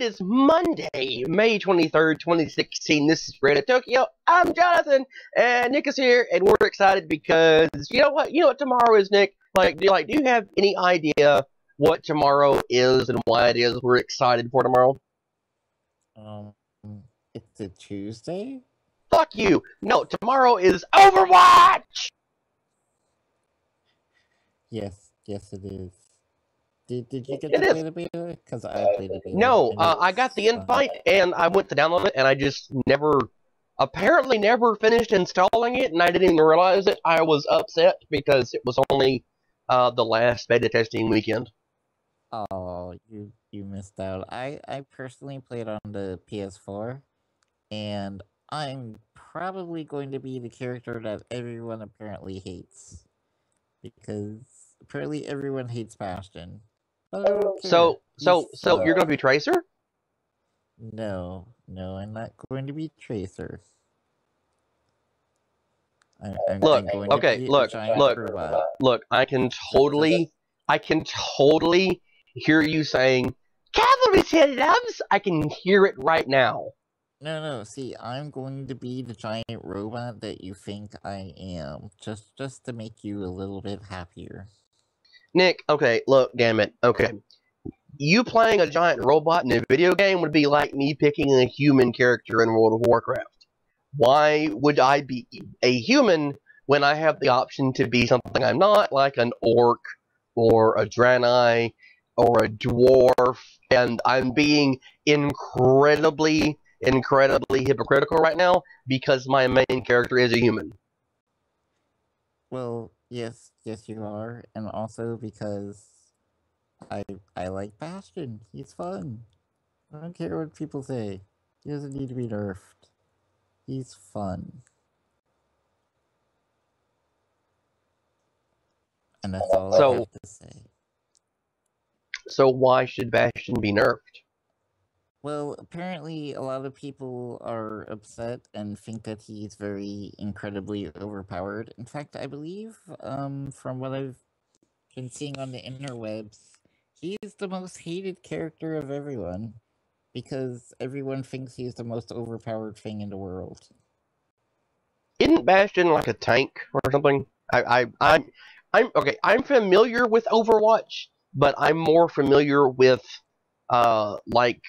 is Monday, May 23rd, 2016. This is Red at Tokyo. I'm Jonathan, and Nick is here, and we're excited because you know what? You know what tomorrow is, Nick? Do you have any idea what tomorrow is and why it is we're excited for tomorrow? Um, it's a Tuesday? Fuck you! No, tomorrow is Overwatch! Yes, it is. Did you get It to is. play the beta? Because I played the beta. No, And I got the it's fun. invite, and I went to download it, and I just apparently never finished installing it, and I didn't even realize it. I was upset because it was only the last beta testing weekend. Oh, you missed out. I personally played on the PS4, and I'm probably going to be the character that everyone apparently hates. Because apparently everyone hates Bastion. But I don't care. So you're gonna be Tracer? No, I'm not going to be Tracer. I'm Look, going okay, to be look, a giant look, robot. look. I can totally hear you saying, "Cavalry said loves." I can hear it right now. No, see, I'm going to be the giant robot that you think I am, just to make you a little bit happier. Nick, okay, look, damn it, okay. You playing a giant robot in a video game would be like me picking a human character in World of Warcraft. Why would I be a human when I have the option to be something I'm not, like an orc or a Draenei or a dwarf, and I'm being incredibly hypocritical right now because my main character is a human. Well, yes, you are, and also because I like Bastion. He's fun. I don't care what people say. He doesn't need to be nerfed. He's fun. And that's all I have to say. So why should Bastion be nerfed? Well, apparently a lot of people are upset and think that he's very incredibly overpowered. In fact, I believe, from what I've been seeing on the interwebs, he's the most hated character of everyone because everyone thinks he's the most overpowered thing in the world. Isn't Bastion like a tank or something? I'm okay. I'm familiar with Overwatch, but I'm more familiar with like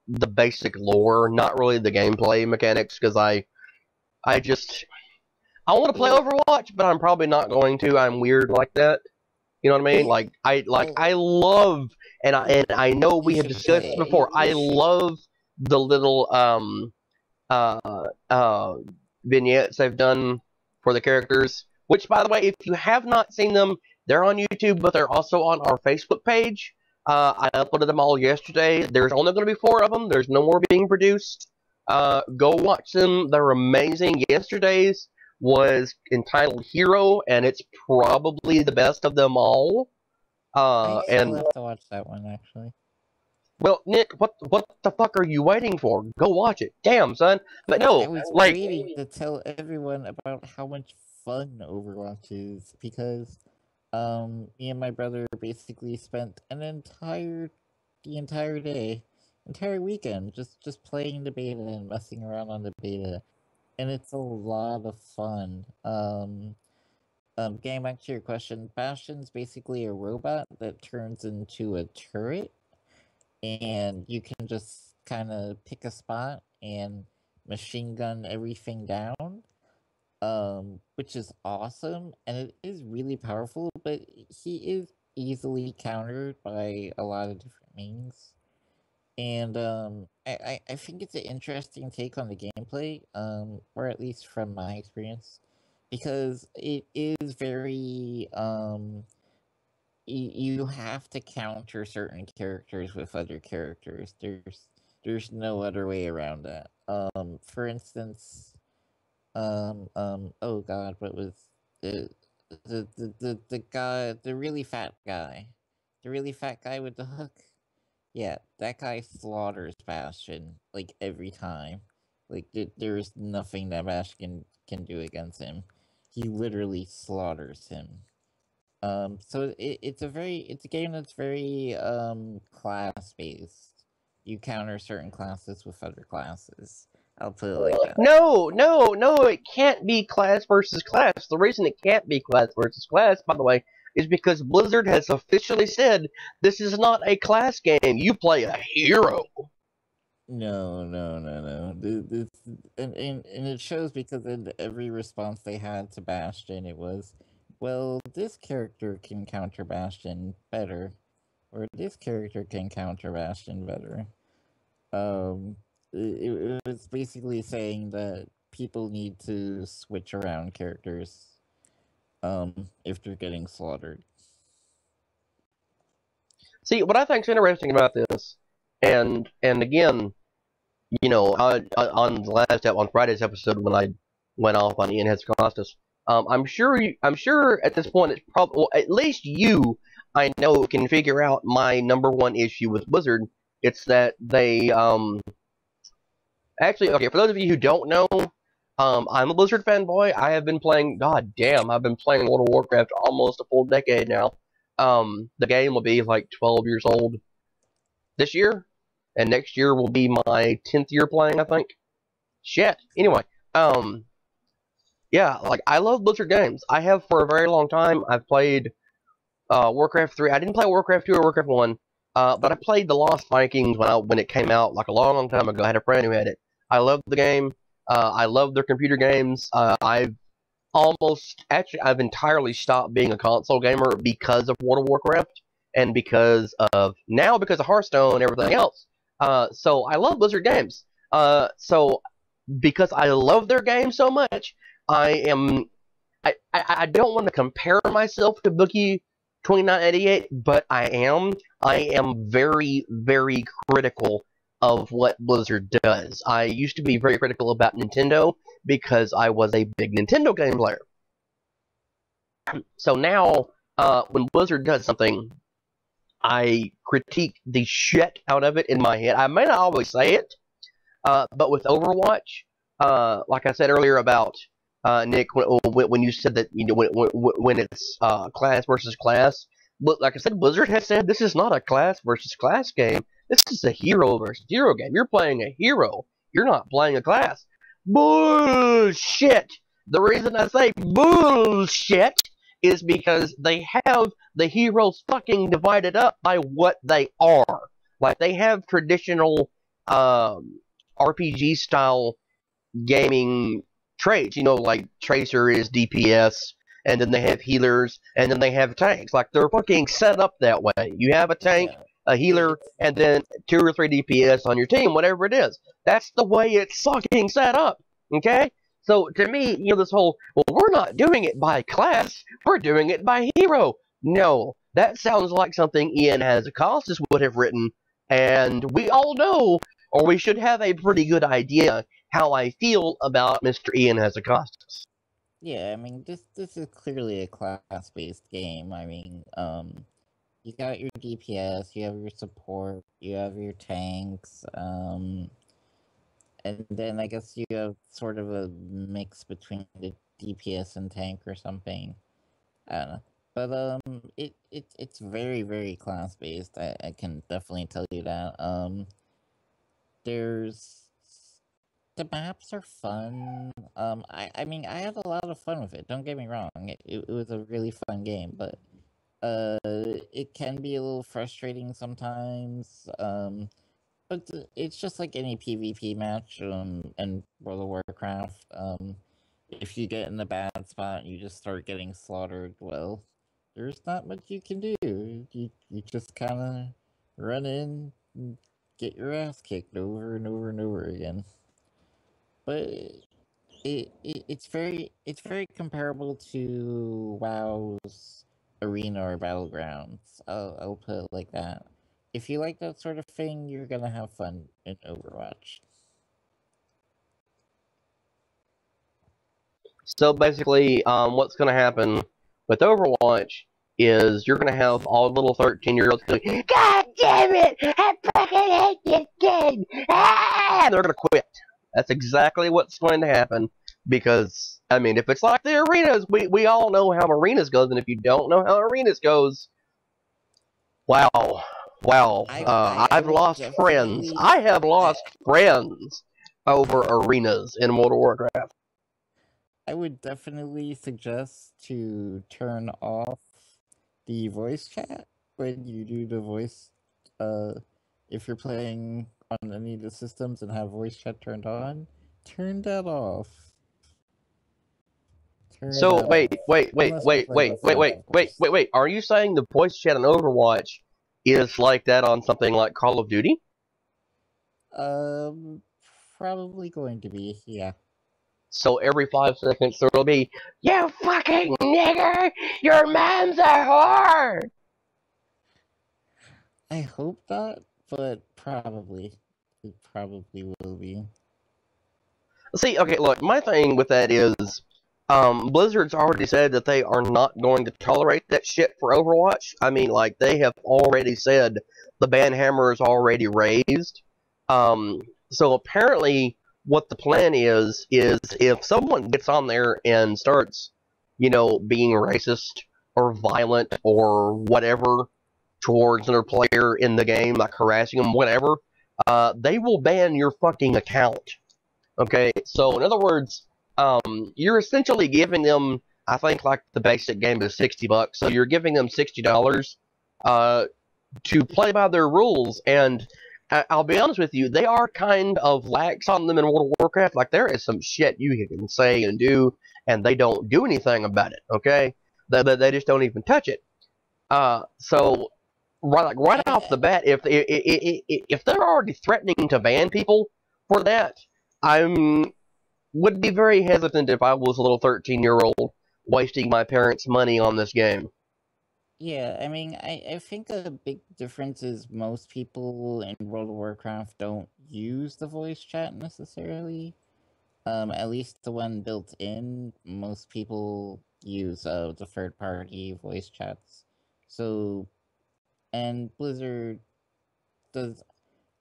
the basic lore, not really the gameplay mechanics. Because I just I want to play Overwatch, but I'm probably not going to. I'm weird like that. You know what I mean? I love and I know we have discussed this before. I love the little uh, uh, vignettes they've done for the characters. Which, by the way, if you have not seen them, they're on YouTube, but they're also on our Facebook page. I uploaded them all yesterday. There's only going to be 4 of them. There's no more being produced. Go watch them. They're amazing. Yesterday's was entitled Hero, and it's probably the best of them all. I still have to watch that one, actually. Well, Nick, what the fuck are you waiting for? Go watch it. Damn, son. But no, I was waiting to tell everyone about how much fun Overwatch is because me and my brother basically spent the entire day, entire weekend just playing the beta and messing around on the beta, and it's a lot of fun. Getting back to your question, Bastion's basically a robot that turns into a turret, and you can just kind of pick a spot and machine gun everything down, which is awesome, and it is really powerful, but he is easily countered by a lot of different things. And I think it's an interesting take on the gameplay, or at least from my experience, because it is very you have to counter certain characters with other characters. There's no other way around that. For instance, oh god, what was the the guy, the really fat guy, with the hook? Yeah, that guy slaughters Bastion like every time. Like there's nothing that Bastion can do against him. He literally slaughters him. So it's a game that's very class based. You counter certain classes with other classes. I'll put it like that. No, no, no, it can't be class versus class. The reason it can't be class versus class, by the way, is because Blizzard has officially said this is not a class game. You play a hero. No. This and it shows because in every response they had to Bastion, it was, well, this character can counter Bastion better, or this character can counter Bastion better. It was basically saying that people need to switch around characters, if they're getting slaughtered. See, what I think is interesting about this, and again, you know, on Friday's episode when I went off on Ian Hetzcostas, I'm sure at this point it's probably, well, at least you, I know, can figure out my number one issue with Blizzard. It's that they, actually, okay, for those of you who don't know, I'm a Blizzard fanboy. I have been playing, god damn, I've been playing World of Warcraft almost a full decade now. The game will be like 12 years old this year, and next year will be my 10th year playing, I think. Shit. Anyway, yeah, like, I love Blizzard games. I have for a very long time. I've played Warcraft 3. I didn't play Warcraft 2 or Warcraft 1, but I played The Lost Vikings when it came out, like a long time ago. I had a friend who had it. I loved the game. I love their computer games. I've entirely stopped being a console gamer because of World of Warcraft, and because of Hearthstone and everything else. So I love Blizzard games. So because I love their game so much, I don't want to compare myself to Bookie 2988, but I am very, very critical of what Blizzard does. I used to be very critical about Nintendo because I was a big Nintendo game player. So now, when Blizzard does something, I critique the shit out of it in my head. I may not always say it, but with Overwatch, like I said earlier about Nick, when you said that, you know, when it's class versus class, but like I said, Blizzard has said this is not a class versus class game. This is a hero versus hero game. You're playing a hero. You're not playing a class. Bullshit. The reason I say bullshit is because they have the heroes fucking divided up by what they are. Like, they have traditional RPG style gaming traits. You know, like Tracer is DPS, and then they have healers, and then they have tanks. Like, they're fucking set up that way. You have a tank, a healer, and then 2 or 3 DPS on your team, whatever it is. That's the way it's fucking set up, okay? So, to me, you know, this whole, well, we're not doing it by class, we're doing it by hero. No, that sounds like something Ian Hetzcostas would have written, and we all know, or we should have a pretty good idea, how I feel about Mr. Ian Hetzcostas. Yeah, I mean, this is clearly a class-based game. I mean, you got your DPS, you have your support, you have your tanks, and then I guess you have sort of a mix between the DPS and tank or something. I don't know. But, it's very, very class-based. I can definitely tell you that. There's... The maps are fun. I mean, I had a lot of fun with it. Don't get me wrong. It was a really fun game, but it can be a little frustrating sometimes. But it's just like any PvP match in World of Warcraft. If you get in a bad spot, you just start getting slaughtered. Well, there's not much you can do. You just kind of run in and get your ass kicked over and over and over again. But it's very comparable to WoW's Arena or Battlegrounds. I'll put it like that. If you like that sort of thing, you're gonna have fun in Overwatch. So basically, what's going to happen with Overwatch is you're going to have all the little 13-year-olds going, God damn it! I fucking hate this game! Ah! They're going to quit. That's exactly what's going to happen. Because, I mean, if it's like the arenas, we all know how arenas goes, and if you don't know how arenas goes, wow. Wow. I I've would lost friends. definitely I have lost friends over arenas in World of Warcraft. I would definitely suggest to turn off the voice chat when you do the voice. If you're playing on any of the systems and have voice chat turned on, turn that off. Turn So, that off. Unless you're playing with friends, of course. wait. Are you saying the voice chat on Overwatch is like that on something like Call of Duty? Um, Probably going to be, yeah. So every 5 seconds there will be, "You fucking nigger! Your mom's a whore!" I hope not, but probably. It probably will be. See, okay, look, my thing with that is, Blizzard's already said that they are not going to tolerate that shit for Overwatch. I mean, like, they have already said the ban hammer is already raised. So apparently, what the plan is if someone gets on there and starts, being racist or violent or whatever towards another player in the game, like harassing them, whatever, they will ban your fucking account. Okay, so in other words, you're essentially giving them, I think, like the basic game is $60, so you're giving them $60 to play by their rules. And I'll be honest with you, they are kind of lax on them in World of Warcraft. Like, there is some shit you can say and do, and they don't do anything about it. Okay, they just don't even touch it. So right off the bat, if they're already threatening to ban people for that, I would be very hesitant if I was a little 13-year-old wasting my parents' money on this game. Yeah, I mean, I think a big difference is most people in World of Warcraft don't use the voice chat necessarily. At least the one built in, most people use the third-party voice chats. So, and Blizzard does.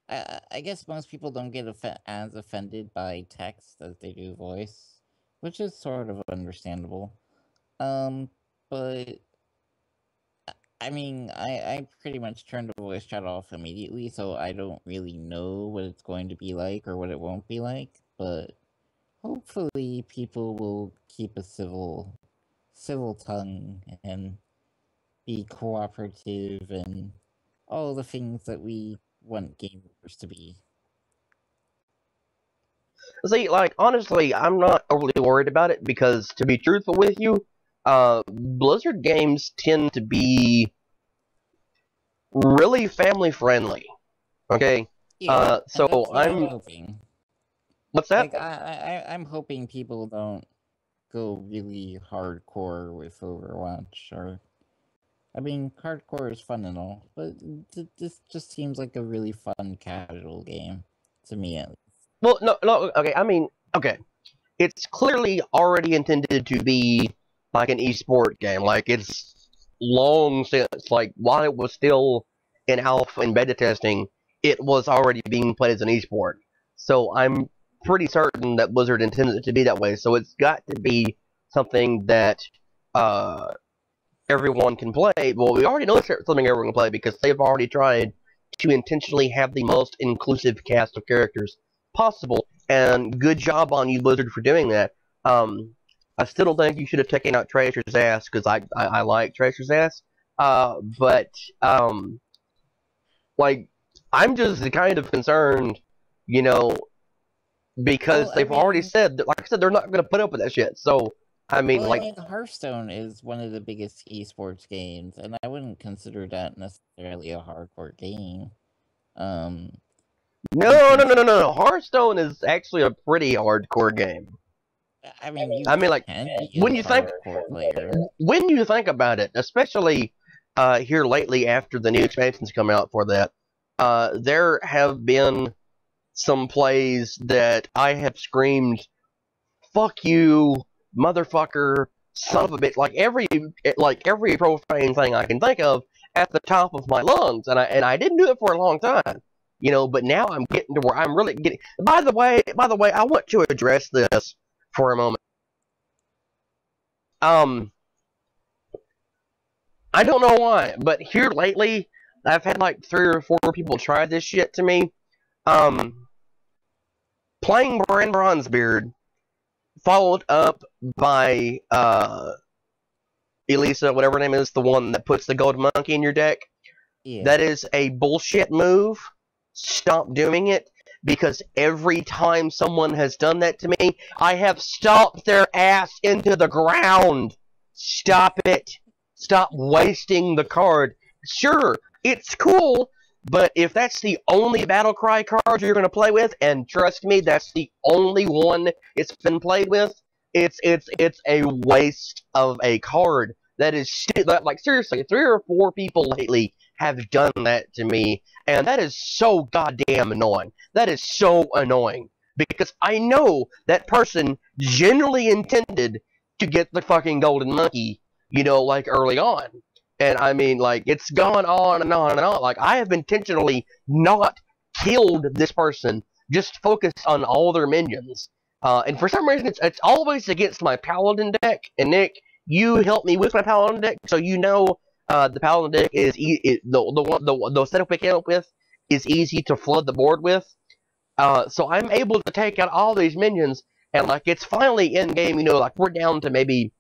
I guess most people don't get as offended by text as they do voice, which is sort of understandable. But I mean, I pretty much turned the voice chat off immediately, so I don't really know what it's going to be like or what it won't be like, but hopefully people will keep a civil tongue and be cooperative and all the things that we want gamers to be. See, like, honestly, I'm not overly worried about it because, to be truthful with you, Blizzard games tend to be really family friendly. Okay, Yeah, so and that's what I'm I'm. hoping. What's that? Like, I'm hoping people don't go really hardcore with Overwatch, or... I mean, hardcore is fun and all, but this just seems like a really fun casual game, to me at least. Well, no, okay, I mean, okay. It's clearly already intended to be like an esport game. Like, it's long since, like, while it was still in alpha and beta testing, it was already being played as an esport. So I'm pretty certain that Blizzard intended it to be that way. So it's got to be something that everyone can play. Well, we already know it's something everyone can play because they've already tried to intentionally have the most inclusive cast of characters possible, and good job on you, Blizzard, for doing that. I still don't think you should have taken out Tracer's ass, because I like Tracer's ass, but, like, I'm just kind of concerned, you know, because Well, they've already said, that, like I said, they're not going to put up with that shit, so, I mean, well, like... I mean, Hearthstone is one of the biggest esports games, and I wouldn't consider that necessarily a hardcore game. No. Hearthstone is actually a pretty hardcore game. I mean, you like, can be when a you think hardcore player. when you think about it, especially here lately after the new expansions come out for that, there have been some plays that I have screamed, "Fuck you, motherfucker, son of a bitch!" Like every profane thing I can think of at the top of my lungs, and I didn't do it for a long time. But now I'm getting to where I'm really getting. By the way, I want to address this for a moment. Um, I don't know why, but here lately, I've had like 3 or 4 people try this shit to me. Um, Playing Brand Bronzebeard, followed up by Elisa, whatever her name is, the one that puts the gold monkey in your deck. Yeah. That is a bullshit move. Stop doing it, because every time someone has done that to me, I have stomped their ass into the ground. Stop it. Stop wasting the card. Sure, it's cool, but if that's the only battle cry card you're going to play with, and trust me, that's the only one it's been played with, it's a waste of a card. That is like, seriously, 3 or 4 people lately have done that to me, and that is so goddamn annoying. That is so annoying, because I know that person generally intended to get the fucking golden monkey, like early on. And I mean, like, it's gone on and on and on. Like, I have intentionally not killed this person, just focused on all their minions. And for some reason, it's always against my paladin deck. And Nick, you helped me with my paladin deck, so the paladin deck is the setup we came up with is easy to flood the board with. So I'm able to take out all these minions, and like, it's finally in game. Like, we're down to maybe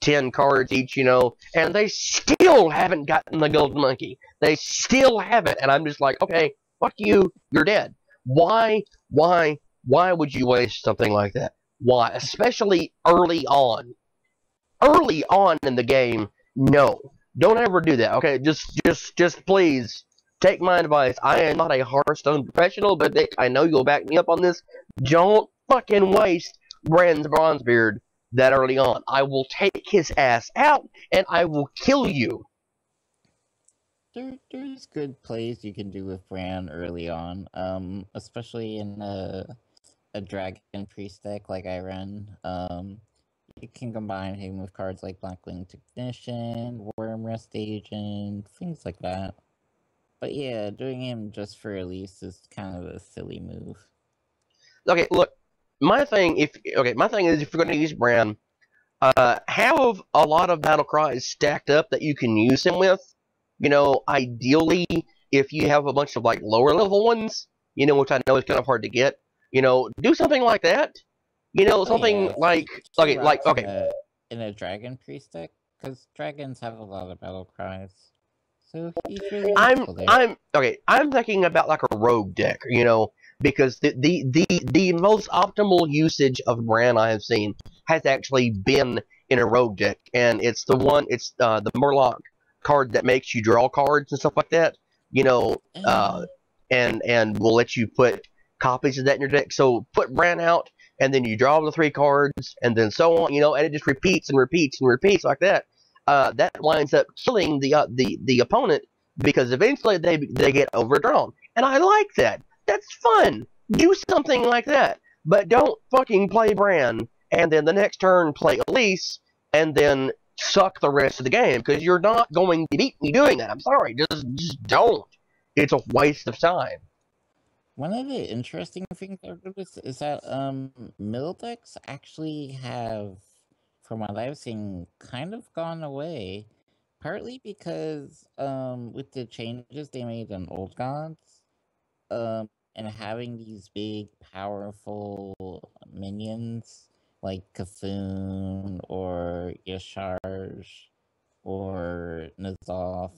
10 cards each, and they still haven't gotten the golden monkey. They still haven't, and I'm just like, okay, fuck you, you're dead. Why would you waste something like that? Why? Especially early on. Early on in the game, no. Don't ever do that, okay? Just please take my advice. I am not a Hearthstone professional, but Nick, I know you'll back me up on this. Don't fucking waste Brand's Bronzebeard that early on. I will take his ass out, and I will kill you. There's good plays you can do with Bran early on, especially in a Dragon Priest deck like I run. You can combine him with cards like Blackwing Technician, Wormrest Agent, things like that. But yeah, doing him just for Elise is kind of a silly move. Okay, look, my thing is, if you're going to use Bran, have a lot of battle cries stacked up that you can use him with. Ideally, if you have a bunch of like lower level ones, which I know is kind of hard to get, do something like that. Something like okay. In a Dragon Priest deck, because dragons have a lot of battle cries. So he's really useful there. I'm thinking about like a rogue deck, because the most optimal usage of Bran I have seen has actually been in a rogue deck, and it's the Murloc card that makes you draw cards and stuff like that, and will let you put copies of that in your deck. So put Bran out, and then you draw the 3 cards, and then so on, and it just repeats and repeats and repeats like that. That winds up killing the opponent, because eventually they get overdrawn, and I like that. That's fun. Do something like that, but don't fucking play Bran and then the next turn play Elise and then suck the rest of the game, because you're not going to beat me doing that. I'm sorry, just don't. It's a waste of time. One of the interesting things I've noticed is that mill decks actually have, from what I've seen, kind of gone away. Partly because with the changes they made in Old Gods, and having these big, powerful minions like Cthulhu or Yasharj or N'Zoth,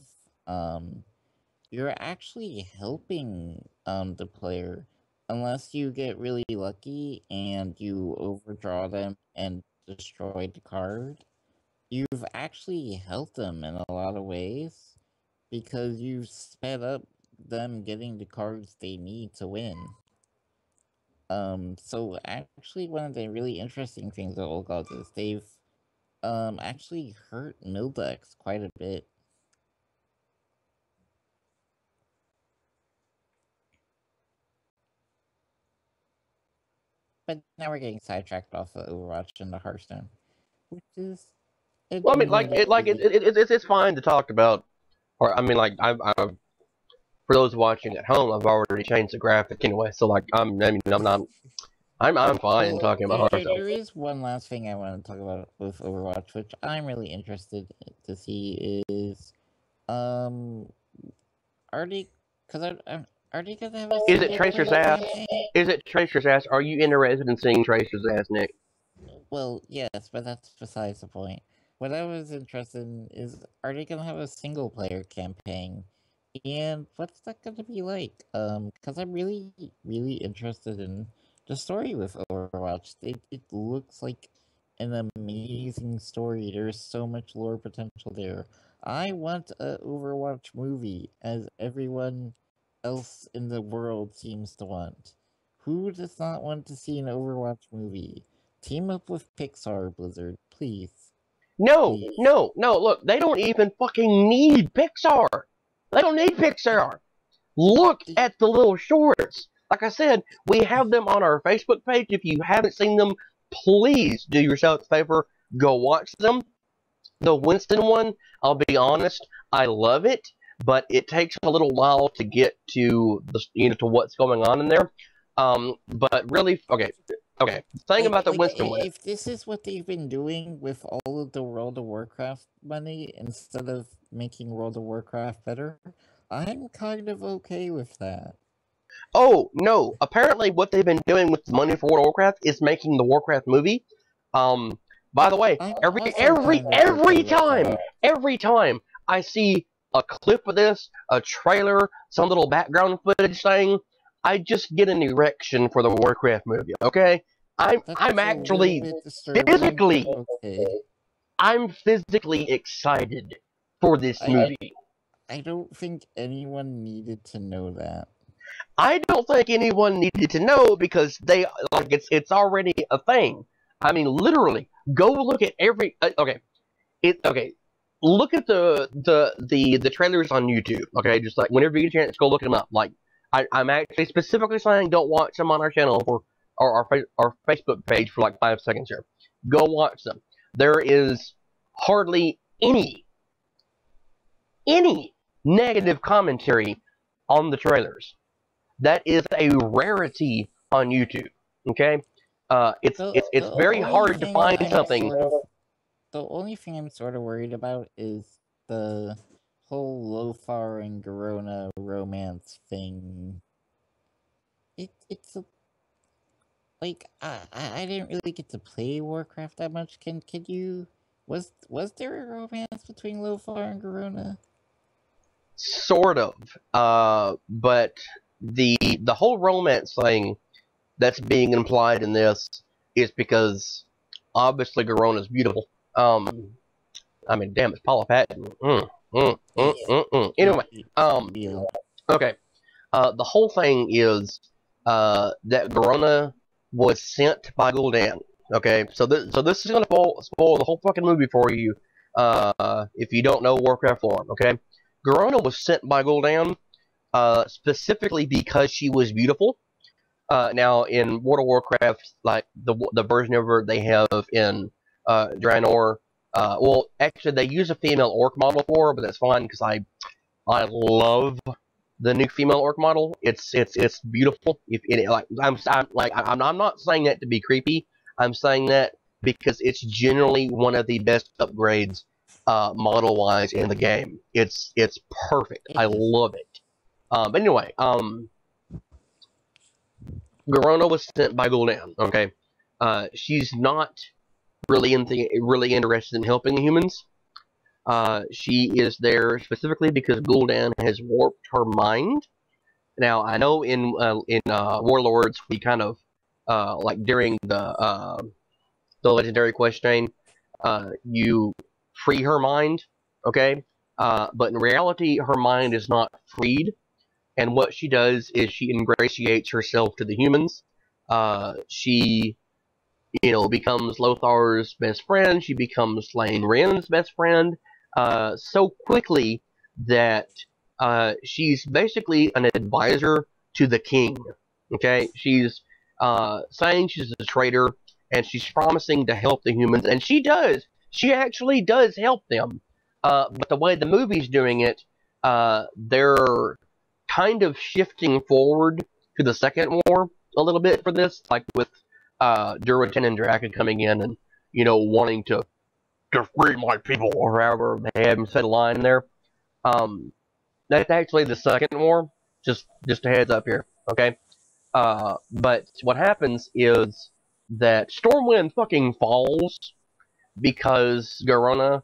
you're actually helping the player, unless you get really lucky and you overdraw them and destroy the card. You've actually helped them in a lot of ways, because you've sped up them getting the cards they need to win. So actually one of the really interesting things with Old Gods is they've actually hurt mill decks quite a bit. But now we're getting sidetracked off of Overwatch and the Hearthstone, which is Well, I mean, it's fine to talk about, or I mean, like, for those watching at home, I've already changed the graphic anyway. So like, I'm fine talking about horror stuff. There is one last thing I want to talk about with Overwatch, which I'm really interested to see is, are they? Because are they gonna have a? Is it Tracer's ass? Is it Tracer's ass? Are you interested in seeing Tracer's ass, Nick? Well, yes, but that's besides the point. What I was interested in is, are they gonna have a single player campaign? And what's that gonna be like? Because I'm really, really interested in the story with Overwatch. It looks like an amazing story. There's so much lore potential there. I want a Overwatch movie, as everyone else in the world seems to want. Who does not want to see an Overwatch movie? Team up with Pixar, Blizzard, please. No, no, no. Look, they don't even fucking need Pixar. They don't need Pixar. Look at the little shorts. Like I said, we have them on our Facebook page. If you haven't seen them, please do yourself a favor. Go watch them. The Winston one, I'll be honest, I love it, but it takes a little while to get to the to what's going on in there. But really, okay. Thing about the Winston one. If this is what they've been doing with all of the World of Warcraft money, instead of making World of Warcraft better, I'm kind of okay with that. Oh, no. Apparently what they've been doing with the money for World of Warcraft is making the Warcraft movie. By the way, every time I see a clip of this, a trailer, some little background footage thing, I just get an erection for the Warcraft movie, okay? I'm actually physically, I'm physically excited for this movie. I don't think anyone needed to know that. I don't think anyone needed to know because it's already a thing. I mean, literally, go look at every look at the trailers on YouTube. Okay, just like whenever you get a chance, go look them up. Like I'm actually specifically saying don't watch them on our channel or our Facebook page for like 5 seconds here. Go watch them. There is hardly any negative commentary on the trailers. That is a rarity on YouTube. Okay, it's very hard to find something. The only thing I'm sort of worried about is the whole Lothar and Garona romance thing. It's a, like I didn't really get to play Warcraft that much. Can you was there a romance between Lothar and Garona? Sort of, but the whole romance thing that's being implied in this is because obviously Garona's beautiful. I mean, damn, it's Paula Patton. Anyway, okay. The whole thing is that Garona was sent by Gul'dan. Okay, so this is gonna spoil the whole fucking movie for you. If you don't know Warcraft lore, okay. Garona was sent by Gul'dan specifically because she was beautiful. Now in World of Warcraft, like the version of her they have in Draenor, well, actually they use a female orc model for her, but that's fine because I love the new female orc model. It's beautiful. I'm not saying that to be creepy. I'm saying that because it's generally one of the best upgrades model wise in the game. It's perfect. I love it. But anyway, Garona was sent by Gul'dan. Okay, she's not really interested in helping the humans. She is there specifically because Gul'dan has warped her mind. Now I know in Warlords we kind of like during the legendary quest chain, you free her mind. Okay, but in reality her mind is not freed. And what she does is she ingratiates herself to the humans. She, becomes Lothar's best friend. She becomes Lane Wren's best friend so quickly that she's basically an advisor to the king. Okay, she's saying she's a traitor, and she's promising to help the humans, and she does. She actually does help them. But the way the movie's doing it, they're kind of shifting forward to the Second War a little bit for this, like with Duratan and Draka coming in and wanting to free my people or however they haven't said a line there. That's actually the Second War. Just a heads up here, okay? But what happens is that Stormwind fucking falls because Garona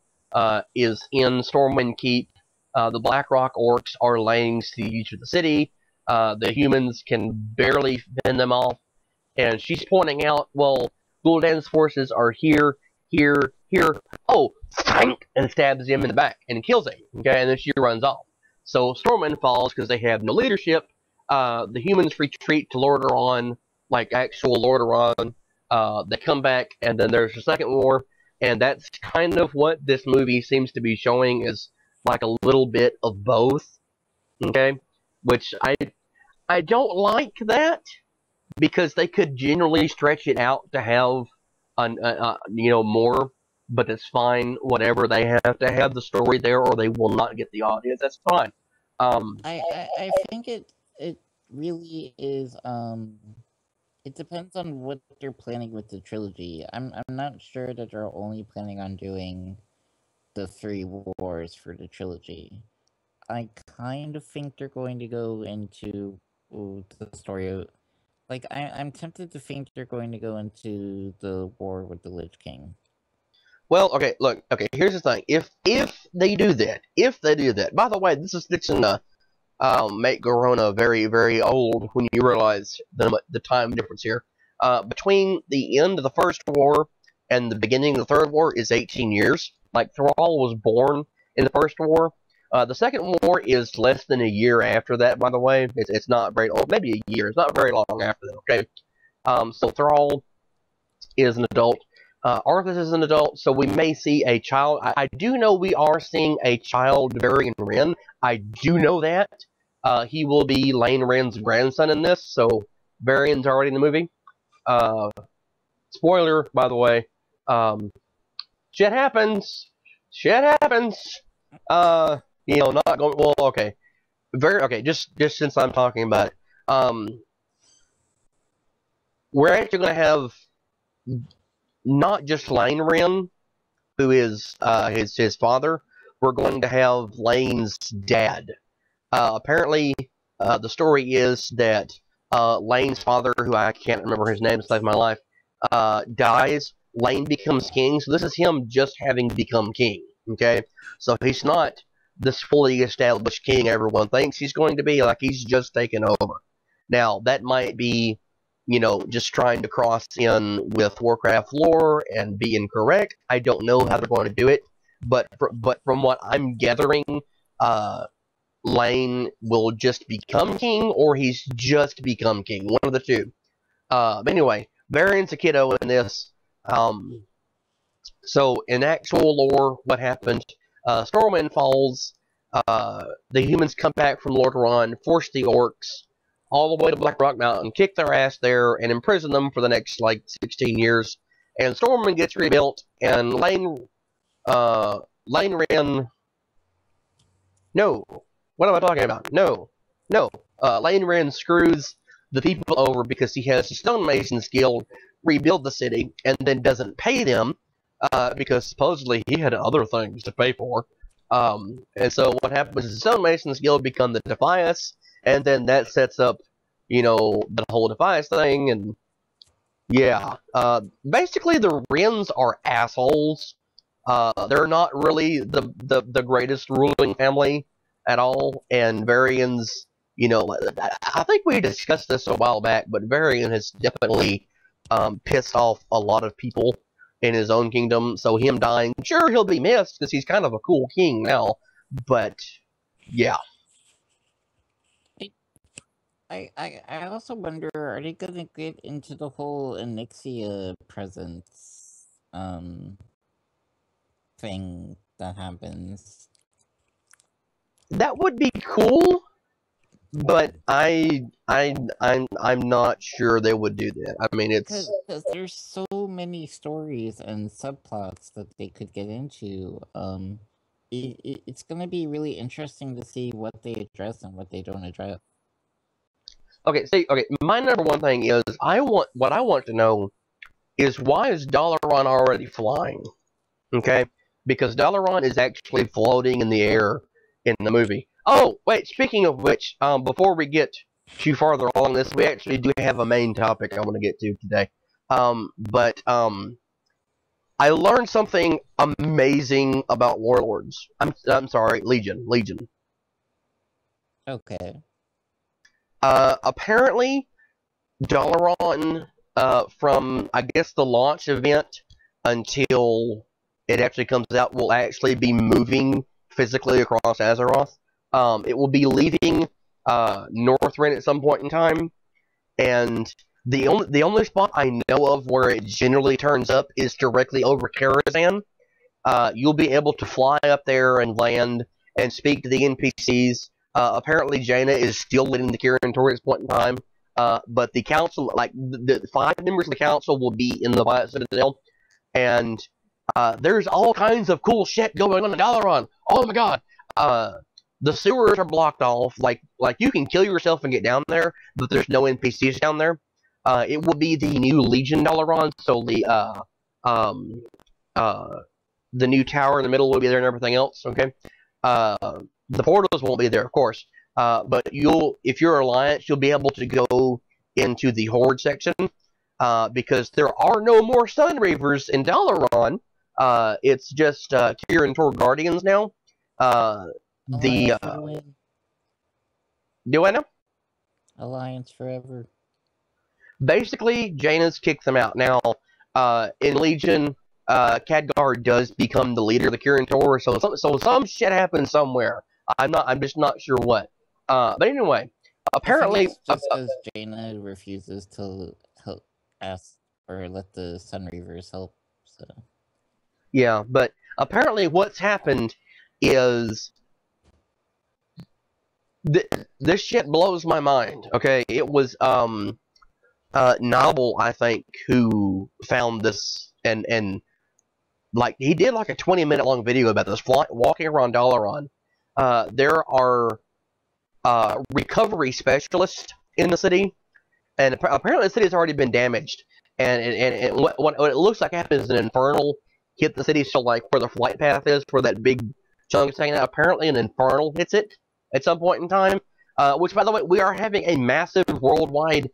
is in Stormwind Keep. The Blackrock orcs are laying siege to the city. The humans can barely fend them off. And she's pointing out, well, Gul'dan's forces are here, here, here. Oh, stank! And stabs him in the back and kills him. Okay, and then she runs off. So Stormwind falls because they have no leadership. The humans retreat to Lordaeron, like actual Lordaeron. They come back, and then there's the Second War. And that's kind of what this movie seems to be showing, is like a little bit of both. Okay? Which I don't like that, because they could generally stretch it out to have more, but it's fine. Whatever, they have to have the story there, or they will not get the audience. That's fine. I think it really is. It depends on what they're planning with the trilogy. I'm not sure that they're only planning on doing the 3 wars for the trilogy. I kind of think they're going to go into the story. Like, I'm tempted to think they're going to go into the war with the Lich King. Well, okay, look, okay, here's the thing. If they do that, by the way, this is fixing to make Garona very, very old when you realize the time difference here. Between the end of the First War and the beginning of the Third War is 18 years. Like, Thrall was born in the First War. The Second War is less than a year after that, by the way. It's not very old. Maybe a year. It's not very long after that, okay? So Thrall is an adult. Arthas is an adult, so we may see a child. I do know we are seeing a child Varian Wrynn. I do know that. He will be Lane Wrenn's grandson in this, so Varian's already in the movie. Spoiler, by the way. Shit happens. Not going. Well, okay. Just since I'm talking about it, we're actually going to have not just Lane Wrenn, who is his father. We're going to have Lane's dad. Apparently, the story is that Lane's father, who I can't remember his name to save my life, dies. Lane becomes king, so this is him just having become king. Okay, so he's not this fully established king everyone thinks he's going to be. Like, he's just taken over. Now, that might be, just trying to cross in with Warcraft lore and be incorrect. I don't know how they're going to do it, but from what I'm gathering, Lane will just become king, or he's just become king. One of the two. Anyway, Varian's a kiddo in this. So, in actual lore, what happened? Stormwind falls. The humans come back from Lordaeron, force the orcs all the way to Blackrock Mountain, kick their ass there, and imprison them for the next, 16 years. And Stormwind gets rebuilt, and Lane Wrenn... No. What am I talking about? No. Lane Wrenn screws the people over because he has the stonemason's guild rebuild the city, and then doesn't pay them, because supposedly he had other things to pay for. And so what happens is the stonemason's guild become the Defias, and then that sets up, the whole Defias thing, and yeah. Basically, the Wrenns are assholes. They're not really the greatest ruling family at all, and Varian's, I think we discussed this a while back, but Varian has definitely pissed off a lot of people in his own kingdom, so him dying, sure, he'll be missed, because he's kind of a cool king now, but, yeah. I also wonder, are they gonna get into the whole Onyxia presence, thing that happens? That would be cool, but I'm not sure they would do that. I mean, it's... Because there's so many stories and subplots that they could get into, it's gonna be really interesting to see what they address and what they don't address. Okay, see, okay, my number one thing is what I want to know is why is Dalaran already flying? Okay, because Dalaran is actually floating in the air in the movie. Oh, wait, speaking of which, before we get too farther along this, we actually do have a main topic I want to get to today. I learned something amazing about Warlords. I'm sorry, Legion. Okay. Apparently, Dalaran, from I guess the launch event until it actually comes out, will actually be moving physically across Azeroth. It will be leaving Northrend at some point in time, and the only spot I know of where it generally turns up is directly over Karazhan. You'll be able to fly up there and land and speak to the NPCs. Apparently, Jaina is still leading the Kirin Tor at this point in time. But the council, like the 5 members of the council, will be in the Violet Citadel, and there's all kinds of cool shit going on in Dalaran. Oh my god! The sewers are blocked off. Like you can kill yourself and get down there, but there's no NPCs down there. It will be the new Legion Dalaran, so the new tower in the middle will be there and everything else. Okay, the portals won't be there, of course. But if you're Alliance, you'll be able to go into the Horde section, because there are no more Sun Reavers in Dalaran. It's just Kirin Tor Guardians now. Alliance for the win. Do I know? Alliance forever. Basically, Jaina's kicked them out. Now, in Legion, Khadgar does become the leader of the Kirin Tor, so some shit happens somewhere. I'm just not sure what. But anyway, apparently, it's just because Jaina refuses to help ask or let the Sun Reavers help. So yeah, but apparently, what's happened is this shit blows my mind. Okay, it was Novel, I think, who found this and like he did like a 20-minute long video about this walking around Dalaran. There are recovery specialists in the city, and apparently the city has already been damaged. And what it looks like happens is an infernal hit the city, so like where the flight path is, where that big chunk is hanging out. Apparently an infernal hits it at some point in time. Which, by the way, we are having a massive worldwide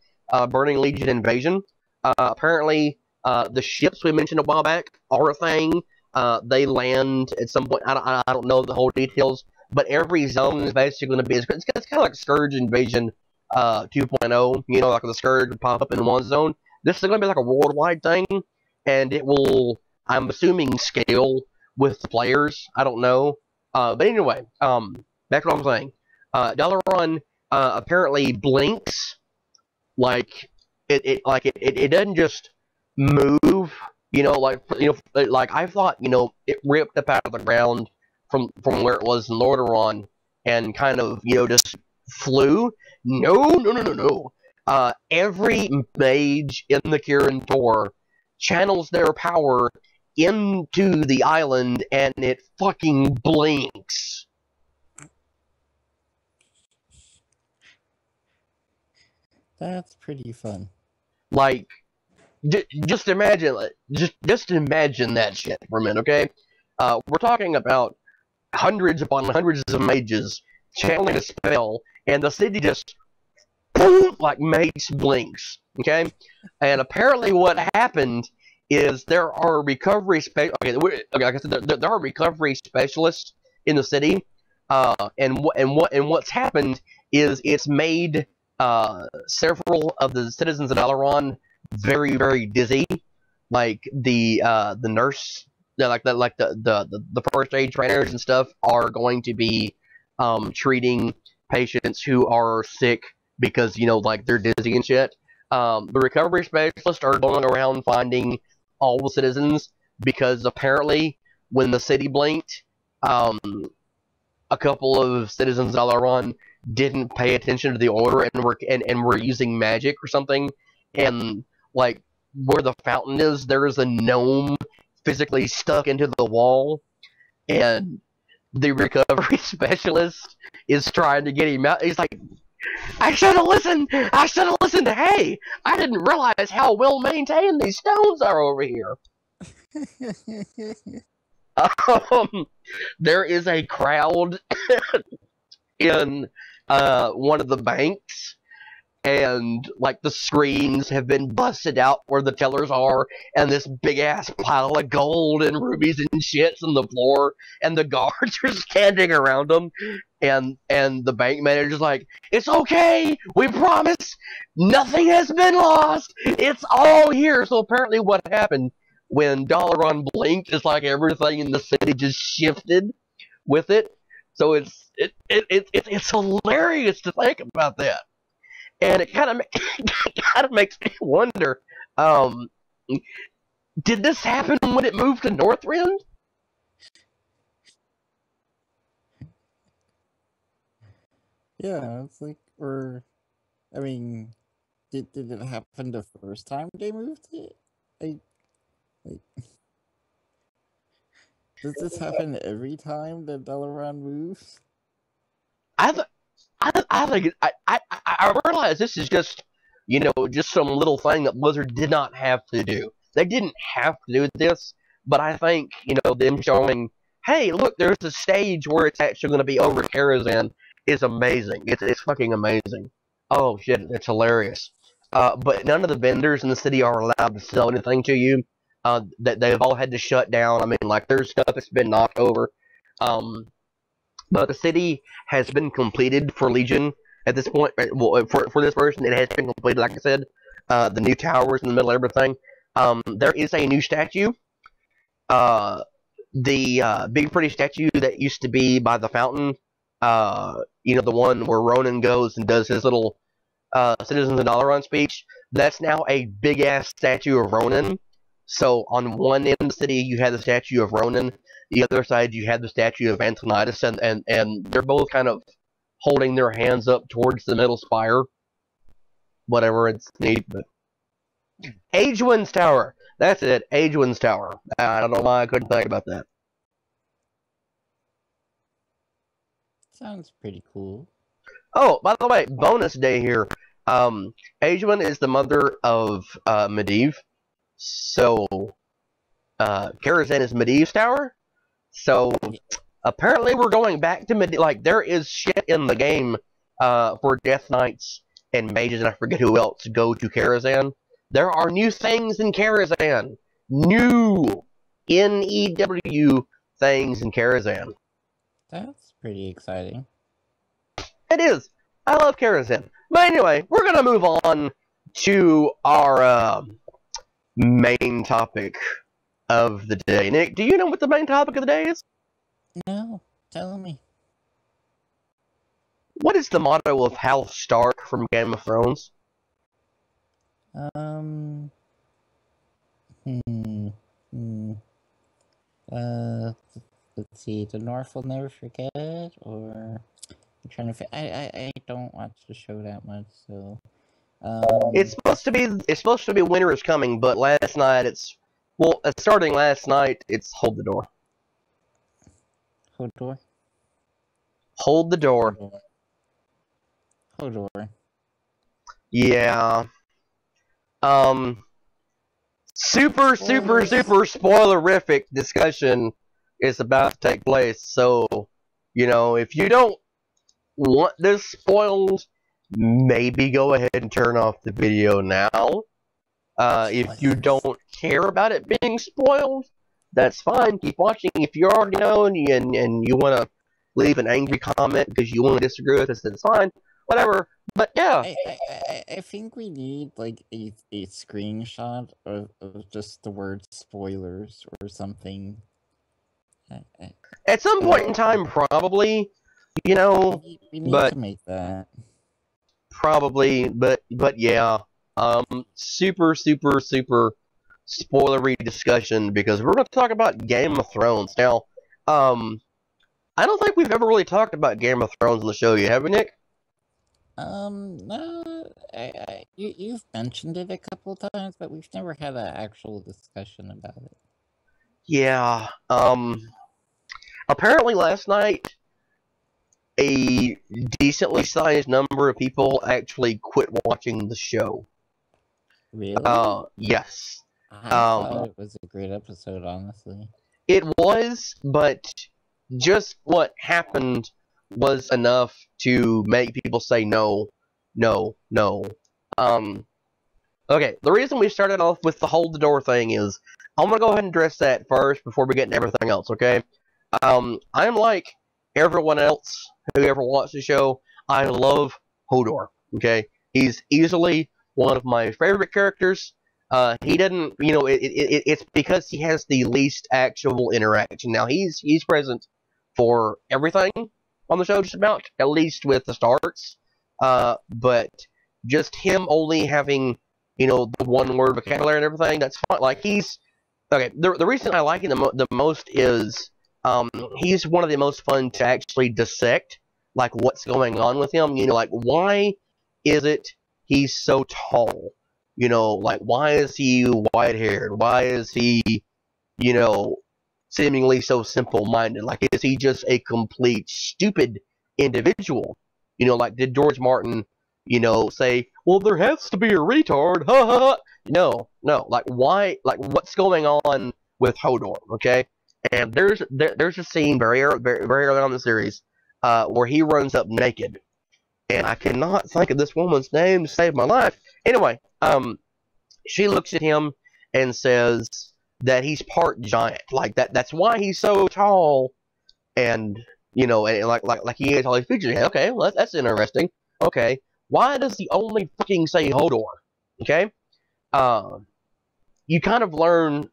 Burning Legion invasion. Apparently, the ships we mentioned a while back are a thing. They land at some point. I don't know the whole details, but every zone is basically going to be. It's kind of like Scourge Invasion 2.0. You know, like the Scourge would pop up in one zone. This is going to be like a worldwide thing, and it will, I'm assuming, scale with the players. I don't know. But anyway, back to what I'm saying. Dalaran apparently blinks. Like it doesn't just move, like I thought, it ripped up out of the ground from where it was in Lordaeron and kind of, just flew. No. Every mage in the Kirin Tor channels their power into the island and it fucking blinks. That's pretty fun. Like, just imagine that shit for a minute, okay? We're talking about hundreds upon hundreds of mages channeling a spell, and the city just boom, like mace blinks, okay? And apparently, what happened is there are recovery like I said, there are recovery specialists in the city, and what's happened is it's made several of the citizens of Dalaran very, very dizzy. Like the nurse, the first aid trainers and stuff are going to be treating patients who are sick because like they're dizzy and shit. The recovery specialists are going around finding all the citizens because apparently when the city blinked, a couple of citizens of Dalaran didn't pay attention to the order and were using magic or something, and like where the fountain is, there is a gnome physically stuck into the wall, and the recovery specialist is trying to get him out. He's like, I should have listened. I should have listened. Hey, I didn't realize how well maintained these stones are over here. There is a crowd in one of the banks, and like the screens have been busted out where the tellers are, and this big ass pile of gold and rubies and shits on the floor, and the guards are standing around them, and the bank manager's like, "It's okay, we promise, nothing has been lost. It's all here." So apparently, what happened when Dalaran blinked is like everything in the city just shifted with it. So it's hilarious to think about that. And it kind of makes me wonder, did this happen when it moved to Northrend? Yeah, it's like, or, I mean, did it happen the first time they moved it? Like, does this happen every time that Dalaran moves? I think I realize this is just just some little thing that Blizzard did not have to do. They didn't have to do this, but I think them showing, hey, look, there's a stage where it's actually going to be over Karazhan is amazing. It's fucking amazing. Oh shit, it's hilarious. But none of the vendors in the city are allowed to sell anything to you. That they've all had to shut down. I mean, like there's stuff that's been knocked over. But the city has been completed for Legion at this point. Well, for this version, it has been completed. Like I said, the new towers in the middle of everything. There is a new statue. The big pretty statue that used to be by the fountain. The one where Ronan goes and does his little Citizens of Dalaran speech. That's now a big ass statue of Ronan. So on one end of the city, you have the statue of Ronan. The other side, you have the statue of Antonidas, and they're both kind of holding their hands up towards the middle spire. Whatever, it's neat, but Agewin's Tower. That's it, Agewin's Tower. I don't know why I couldn't think about that. Sounds pretty cool. Oh, by the way, bonus day here. Agewin is the mother of Medivh. So, Karazhan is Medivh's tower. So, apparently we're going back to Medivh. Like, there is shit in the game for Death Knights and Mages, and I forget who else go to Karazhan. There are new things in Karazhan. New NEW things in Karazhan. That's pretty exciting. It is. I love Karazhan. But anyway, we're going to move on to our main topic of the day. Nick, do you know what the main topic of the day is? No, tell me. What is the motto of House Stark from Game of Thrones? Let's see. The North will never forget, or I'm trying to. I don't watch the show that much, so. It's supposed to be Winter is Coming, but last night starting last night, it's Hold the Door. Hold door. Hold the door. Hold door. Yeah. Super spoilerific discussion is about to take place. So, if you don't want this spoiled, maybe go ahead and turn off the video now. If you don't care about it being spoiled, that's fine. Keep watching. If you already know and you want to leave an angry comment because you want to disagree with us, that's fine. Whatever. But yeah. I think we need like a screenshot of just the word spoilers or something. At some point in time, probably, we need but to make that. Probably, but yeah, super spoilery discussion because we're going to talk about Game of Thrones now. I don't think we've ever really talked about Game of Thrones on the show yet, have we, Nick? No, you've mentioned it a couple times, but we've never had an actual discussion about it. Yeah, apparently last night, a decently sized number of people actually quit watching the show. Really? Yes. I thought it was a great episode, honestly. It was, but just what happened was enough to make people say no, no, no. Okay, the reason we started off with the hold the door thing is I'm gonna go ahead and address that first before we get into everything else, okay? I'm like everyone else who ever watched the show. I love Hodor, okay? He's easily one of my favorite characters. He didn't, it's because he has the least actual interaction. Now, he's present for everything on the show, just about, at least with the Starks. But just him only having, the one word vocabulary and everything, that's fine. Like, okay, the reason I like him the most is, he's one of the most fun to actually dissect, like, what's going on with him. Like, why is it he's so tall? Like, why is he white-haired? Why is he, seemingly so simple-minded? Like, is he just a complete stupid individual? Like, did George Martin, say, well, there has to be a retard, ha ha ha. No. Like, why, like, what's going on with Hodor, okay? And there's a scene very early on in the series, where he runs up naked. And I cannot think of this woman's name to save my life. Anyway, she looks at him and says that he's part giant. Like, that's why he's so tall. And, and like he has all these features. Okay, well, that's interesting. Okay, why does he only fucking say Hodor? Okay? You kind of learn,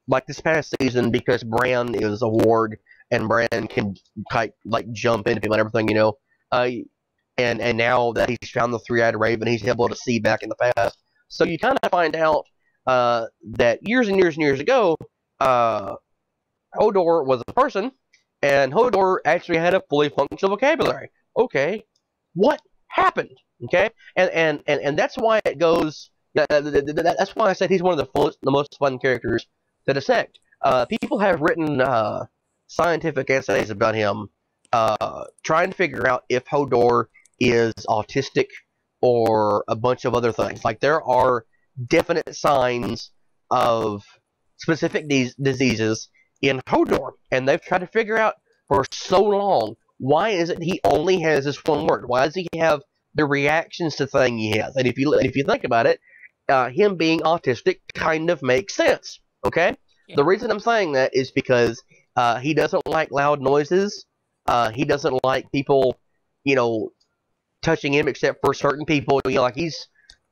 like this past season, because Bran is a ward, and Bran can, like, jump into people and everything, and now that he's found the three-eyed raven, he's able to see back in the past. So you kind of find out that years and years and years ago, Hodor was a person, and Hodor actually had a fully functional vocabulary. Okay, what happened? Okay, and that's why it goes. That's why I said he's one of the most fun characters to dissect. People have written scientific essays about him, trying to figure out if Hodor is autistic or a bunch of other things. Like, there are definite signs of specific diseases in Hodor, and they've tried to figure out for so long, why is it he only has this one word? Why does he have the reactions to things he has? And if you think about it, him being autistic kind of makes sense, okay? Yeah. The reason I'm saying that is because he doesn't like loud noises. He doesn't like people, touching him except for certain people. Like,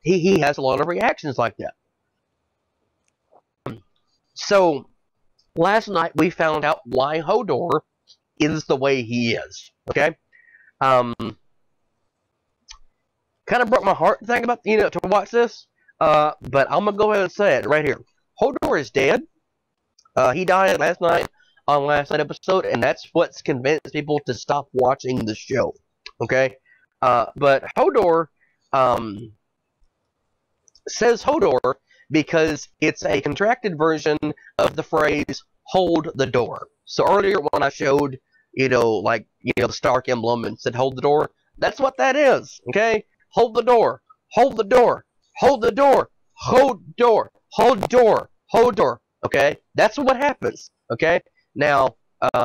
he has a lot of reactions like that. So last night we found out why Hodor is the way he is. Okay, kind of broke my heart to think about, to watch this. But I'm gonna go ahead and say it right here. Hodor is dead. He died last night on last night's episode, and that's what's convinced people to stop watching the show. Okay. But Hodor, says Hodor because it's a contracted version of the phrase, hold the door. So earlier when I showed, the Stark emblem and said hold the door, that's what that is, okay? Hold the door, hold the door, hold the door, hold door, hold door, hold door, okay? That's what happens, okay? Now,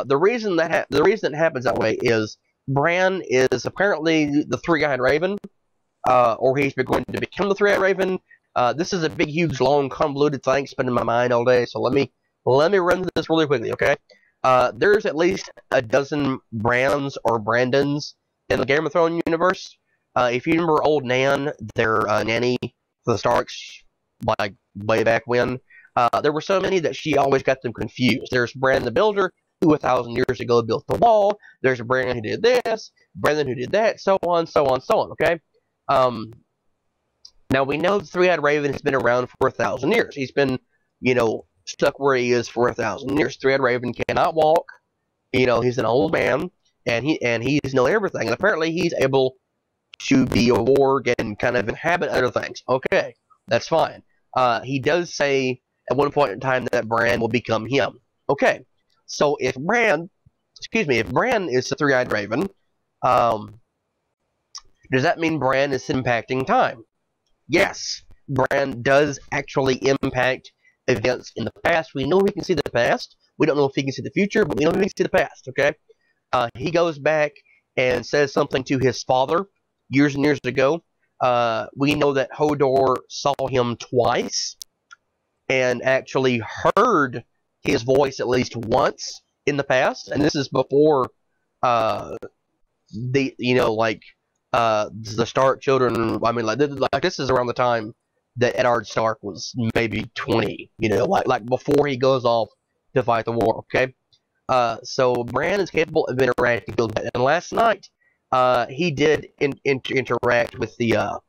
the reason it happens that way is Bran is apparently the three-eyed raven, or he's going to become the three-eyed raven. This is a big, huge, long, convoluted thing spinning my mind all day, so let me run this really quickly, okay? There's at least a dozen Brans or Brandons in the Game of Thrones universe. If you remember old Nan, their nanny for the Starks, like way back when, there were so many that she always got them confused. There's Bran the Builder, who 1,000 years ago built the wall. There's a Bran who did this, Bran who did that, so on, so on, so on, okay? Now, we know the three-eyed raven has been around for 1,000 years. He's been, stuck where he is for 1,000 years. Three-eyed raven cannot walk. He's an old man, and he's know everything. And apparently, he's able to be a warg and kind of inhabit other things. Okay, that's fine. He does say at one point in time that Bran will become him. Okay, so if Bran excuse me, if Bran is the three-eyed raven, um, does that mean Bran is impacting time? Yes, Bran does actually impact events in the past. We know he can see the past. We don't know if he can see the future, but we know he can see the past, okay? He goes back and says something to his father years and years ago. We know that Hodor saw him twice and actually heard his voice at least once in the past, and this is before the the Stark children. I mean, like this is around the time that Eddard Stark was maybe 20. Like before he goes off to fight the war. Okay, so Bran is capable of interacting with that. And last night, he did interact with the.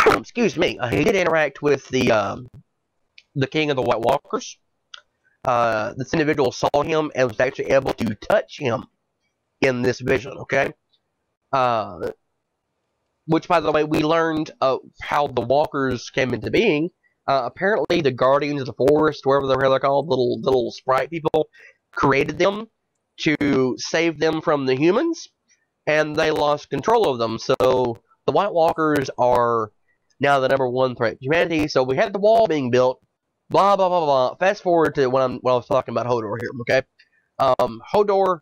Excuse me. He did interact with the King of the White Walkers. This individual saw him and was actually able to touch him in this vision. Okay. Which, by the way, we learned how the walkers came into being. Apparently, the guardians of the forest, wherever the hell they're called, little sprite people, created them to save them from the humans, and they lost control of them. So the White Walkers are now the number one threat to humanity. So we had the wall being built. Blah blah blah blah. Fast forward to when I was talking about Hodor here. Okay, Hodor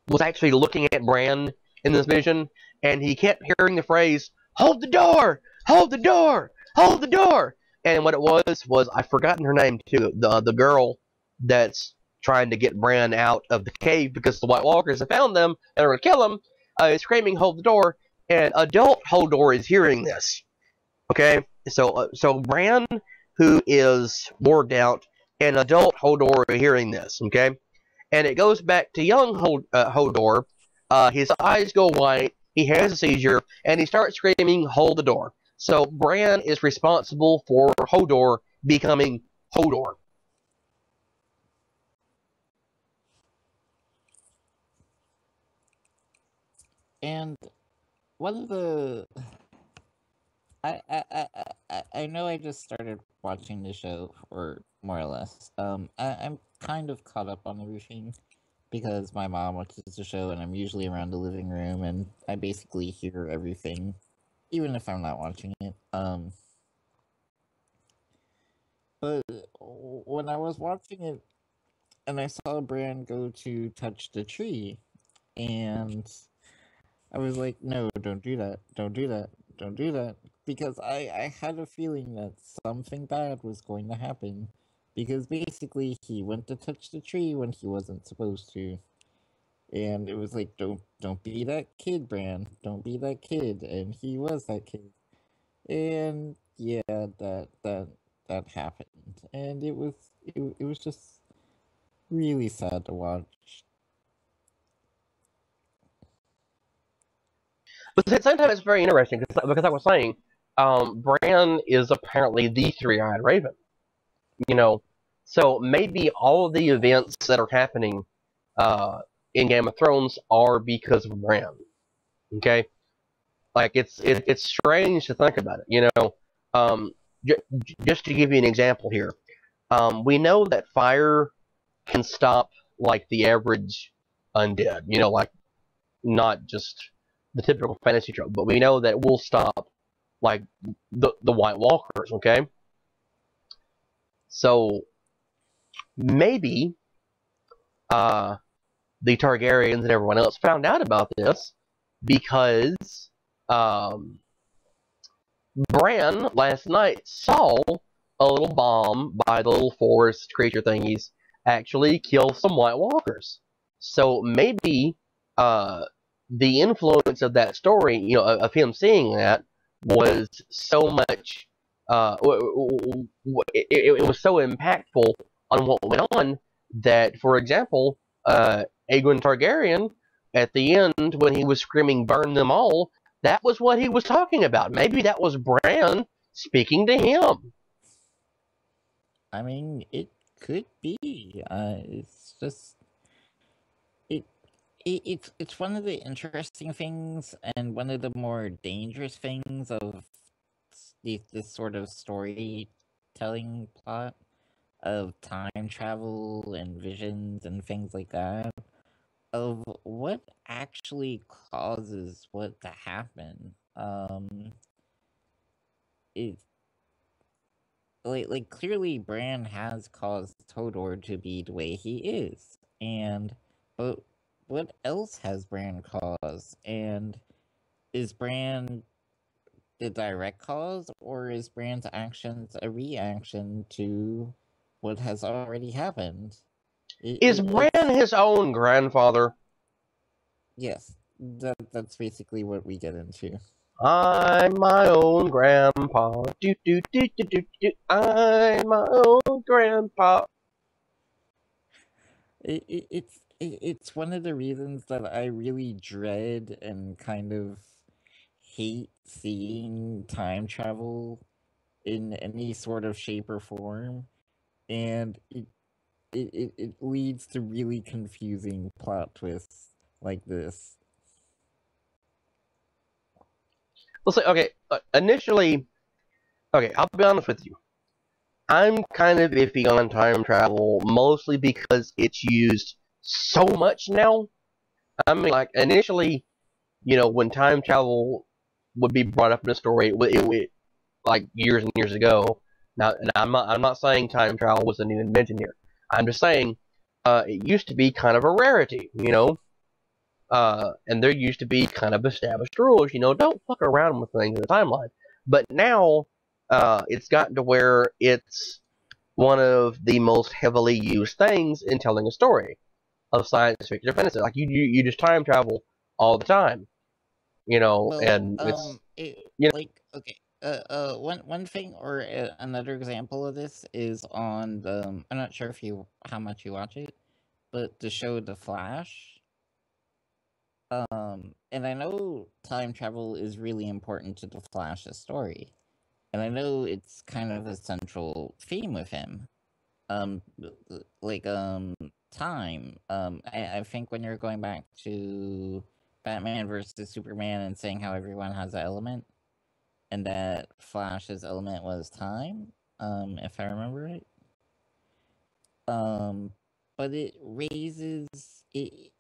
was actually looking at Bran in this vision, and he kept hearing the phrase, "Hold the door! Hold the door! Hold the door!" And what it was I've forgotten her name too. The girl that's trying to get Bran out of the cave because the White Walkers have found them and are going to kill him, is screaming, "Hold the door!" And adult Hodor is hearing this. Okay, so Bran, who is warged out, and adult Hodor are hearing this. Okay, and it goes back to young Hodor. His eyes go white, he has a seizure, and he starts screaming, "Hold the door." So Bran is responsible for Hodor becoming Hodor. And one of the I know I just started watching the show, or more or less. I'm kind of caught up on everything because my mom watches the show, and I'm usually around the living room, and I basically hear everything, even if I'm not watching it. But when I was watching it, and I saw Bran go to touch the tree, and I was like, no, don't do that. Don't do that. Don't do that. Because I had a feeling that something bad was going to happen. Because basically he went to touch the tree when he wasn't supposed to. And it was like, don't be that kid, Bran. Don't be that kid. And he was that kid. And yeah, that happened. And it was just really sad to watch. But at the same time, it's very interesting because I was saying, Bran is apparently the three-eyed raven. So maybe all of the events that are happening in Game of Thrones are because of Bran. Okay, like it's strange to think about it. Um, just to give you an example here, we know that fire can stop like the average undead. Like not just the typical fantasy trope, but we know that we'll stop like the White Walkers. Okay, so maybe the Targaryens and everyone else found out about this because Bran last night saw a little bomb by the little forest creature thingies actually kill some White Walkers. So maybe the influence of that story, of him seeing that, was so much. It was so impactful on what went on that, for example, Aegon Targaryen, at the end when he was screaming "Burn them all," that was what he was talking about. Maybe that was Bran speaking to him. I mean, it could be. It's just it's one of the interesting things and one of the more dangerous things of this sort of storytelling plot. of time travel and visions and things like that, of what actually causes what to happen. It like clearly Bran has caused Todor to be the way he is, and but what else has Bran caused? And is Bran the direct cause, or is Bran's actions a reaction to what has already happened? Is Bran his own grandfather? Yes, that's basically what we get into. I'm my own grandpa. Do do do do do do. I'm my own grandpa. It's one of the reasons that I really dread and kind of hate seeing time travel in any sort of shape or form, and it leads to really confusing plot twists like this. Let's say, okay, initially, okay, I'll be honest with you. I'm kind of iffy on time travel, mostly because it's used so much now. I mean, like, initially, when time travel would be brought up in a story, it like years and years ago. Now, and I'm not saying time travel was an invention here. I'm just saying, it used to be kind of a rarity, and there used to be kind of established rules, don't fuck around with things in the timeline. But now, it's gotten to where it's one of the most heavily used things in telling a story of science fiction or fantasy. Like you just time travel all the time, and it's like okay. One thing or another example of this is on the. I'm not sure if you how much you watch it, but the show The Flash. And I know time travel is really important to the Flash's story, and I know it's kind of a central theme with him. Um, like time. I think when you're going back to Batman versus Superman and saying how everyone has an element, and that Flash's element was time. If I remember right. Um, but it raises it.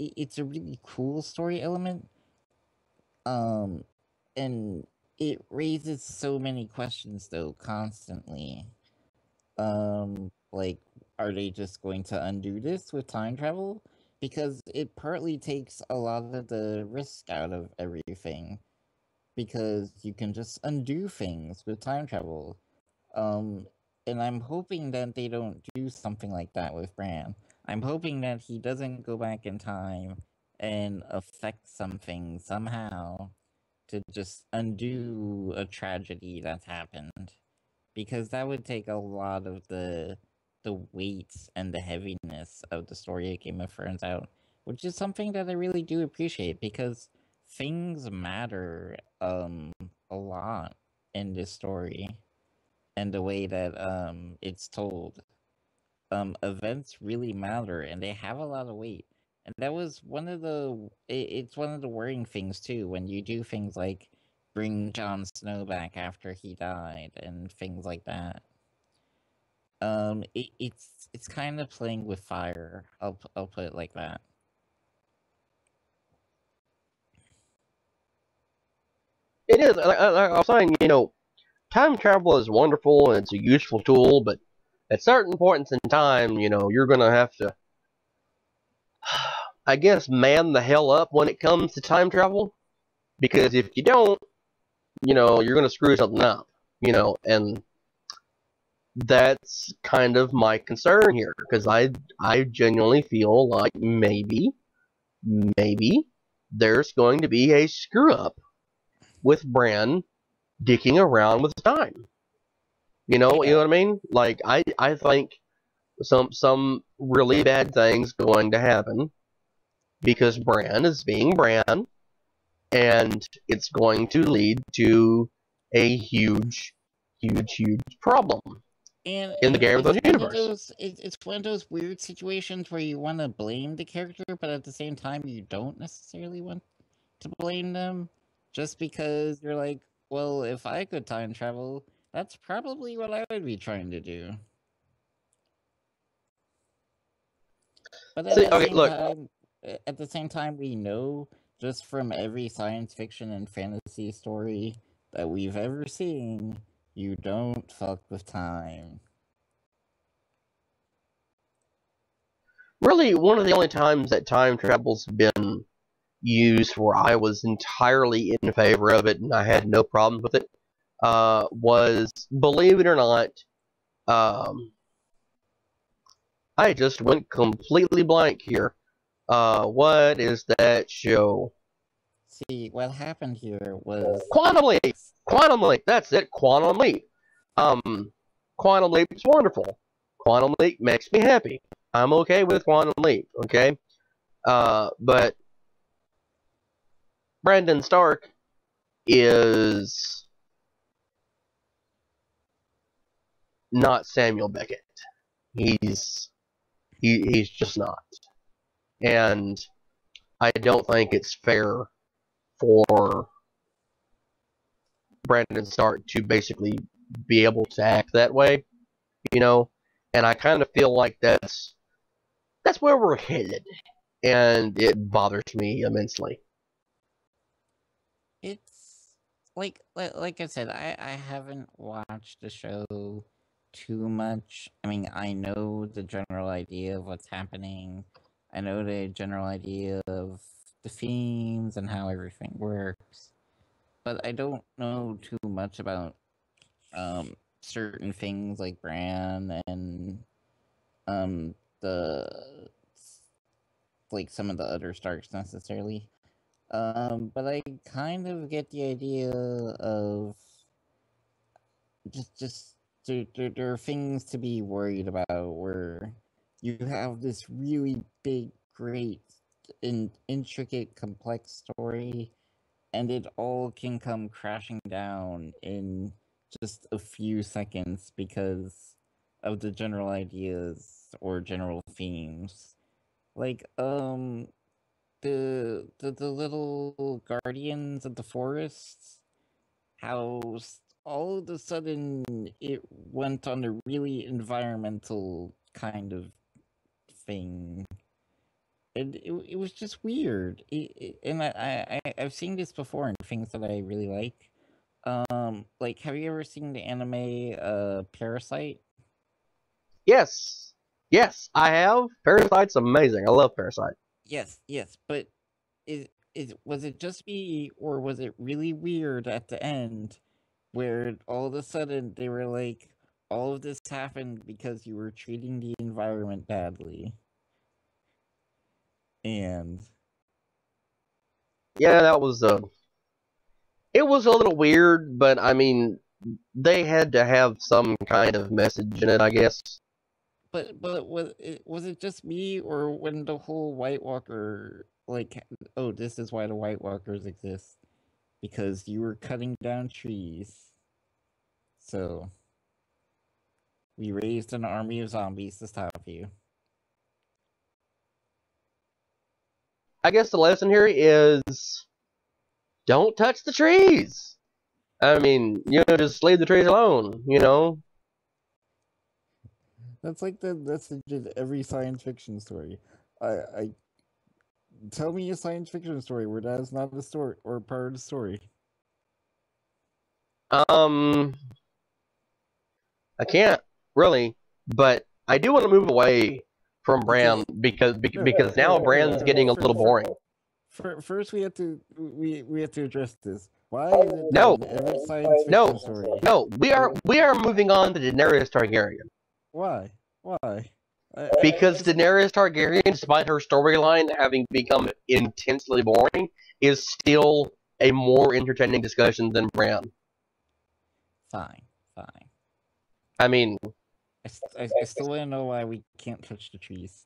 It's a really cool story element. Um, and it raises so many questions though constantly. Like, are they just going to undo this with time travel? Because it partly takes a lot of the risk out of everything. Because you can just undo things with time travel. Um, and I'm hoping that they don't do something like that with Bran. I'm hoping that he doesn't go back in time and affect something somehow to just undo a tragedy that's happened, because that would take a lot of the weight and the heaviness of the story of Game of Thrones out, which is something that I really do appreciate because things matter a lot in this story and the way that it's told. Events really matter and they have a lot of weight. And that was one of it's one of the worrying things too when you do things like bring Jon Snow back after he died and things like that. It's kind of playing with fire. I'll put it like that. it is. Like I was saying, time travel is wonderful and it's a useful tool, but at certain points in time, you're gonna have to, I guess, man the hell up when it comes to time travel, because if you don't, you're gonna screw something up, and that's kind of my concern here, because I genuinely feel like maybe there's going to be a screw up with Bran dicking around with time. You know what I mean? Like I think some really bad things going to happen because Bran is being Bran, and it's going to lead to a huge problem And in the Game of it's Thrones one of universe. those it's one of those weird situations where you want to blame the character, but at the same time you don't necessarily want to blame them, just because you're like, well, if I could time travel, that's probably what I would be trying to do. But See, okay, look. at the same time, we know just from every science fiction and fantasy story that we've ever seen, you don't fuck with time. Really, one of the only times that time travel's been used where I was entirely in favor of it and I had no problems with it was, believe it or not, I just went completely blank here. What is that show? See, what happened here was Quantum Leap! Quantum Leap! That's it, Quantum Leap. Quantum Leap is wonderful. Quantum Leap makes me happy. I'm okay with Quantum Leap, okay? But Brandon Stark is not Samuel Beckett. He's just not. And I don't think it's fair for Brandon Stark to basically be able to act that way, you know? And I kind of feel like that's where we're headed, and it bothers me immensely. it's like I said, I haven't watched the show too much. I mean, I know the general idea of what's happening. I know the general idea of the themes and how everything works, but I don't know too much about certain things like Bran and the like some of the other Starks necessarily. But I kind of get the idea of just there are things to be worried about where you have this really big, great, intricate, complex story, and it all can come crashing down in just a few seconds because of the general ideas or general themes. Like, the little guardians of the forests, how all of a sudden it went on a really environmental kind of thing. And it was just weird. And I've seen this before in things that I really like. Like, have you ever seen the anime Parasite? Yes, yes, I have. Parasite's amazing. I love Parasite. Yes, but was it just me or was it really weird at the end where all of a sudden they were like, all of this happened because you were treating the environment badly? And Yeah, that was it was a little weird, but I mean, they had to have some kind of message in it, I guess. but was it just me or when the whole White Walker, like, oh, this is why the White Walkers exist, because you were cutting down trees, so we raised an army of zombies to stop you. I guess the lesson here is don't touch the trees. I mean, just leave the trees alone, That's like that's legit every science fiction story. I tell me a science fiction story where that is not a story or part of the story. I can't really, but I do want to move away from Bran because now Bran's getting a little boring. First, we have to address this. Why is it No, that in every science fiction story? no, we are moving on to Daenerys Targaryen. Why? Why? Because Daenerys Targaryen, despite her storyline having become intensely boring, is still a more entertaining discussion than Bran. Fine. I mean, I still want to know why we can't touch the trees.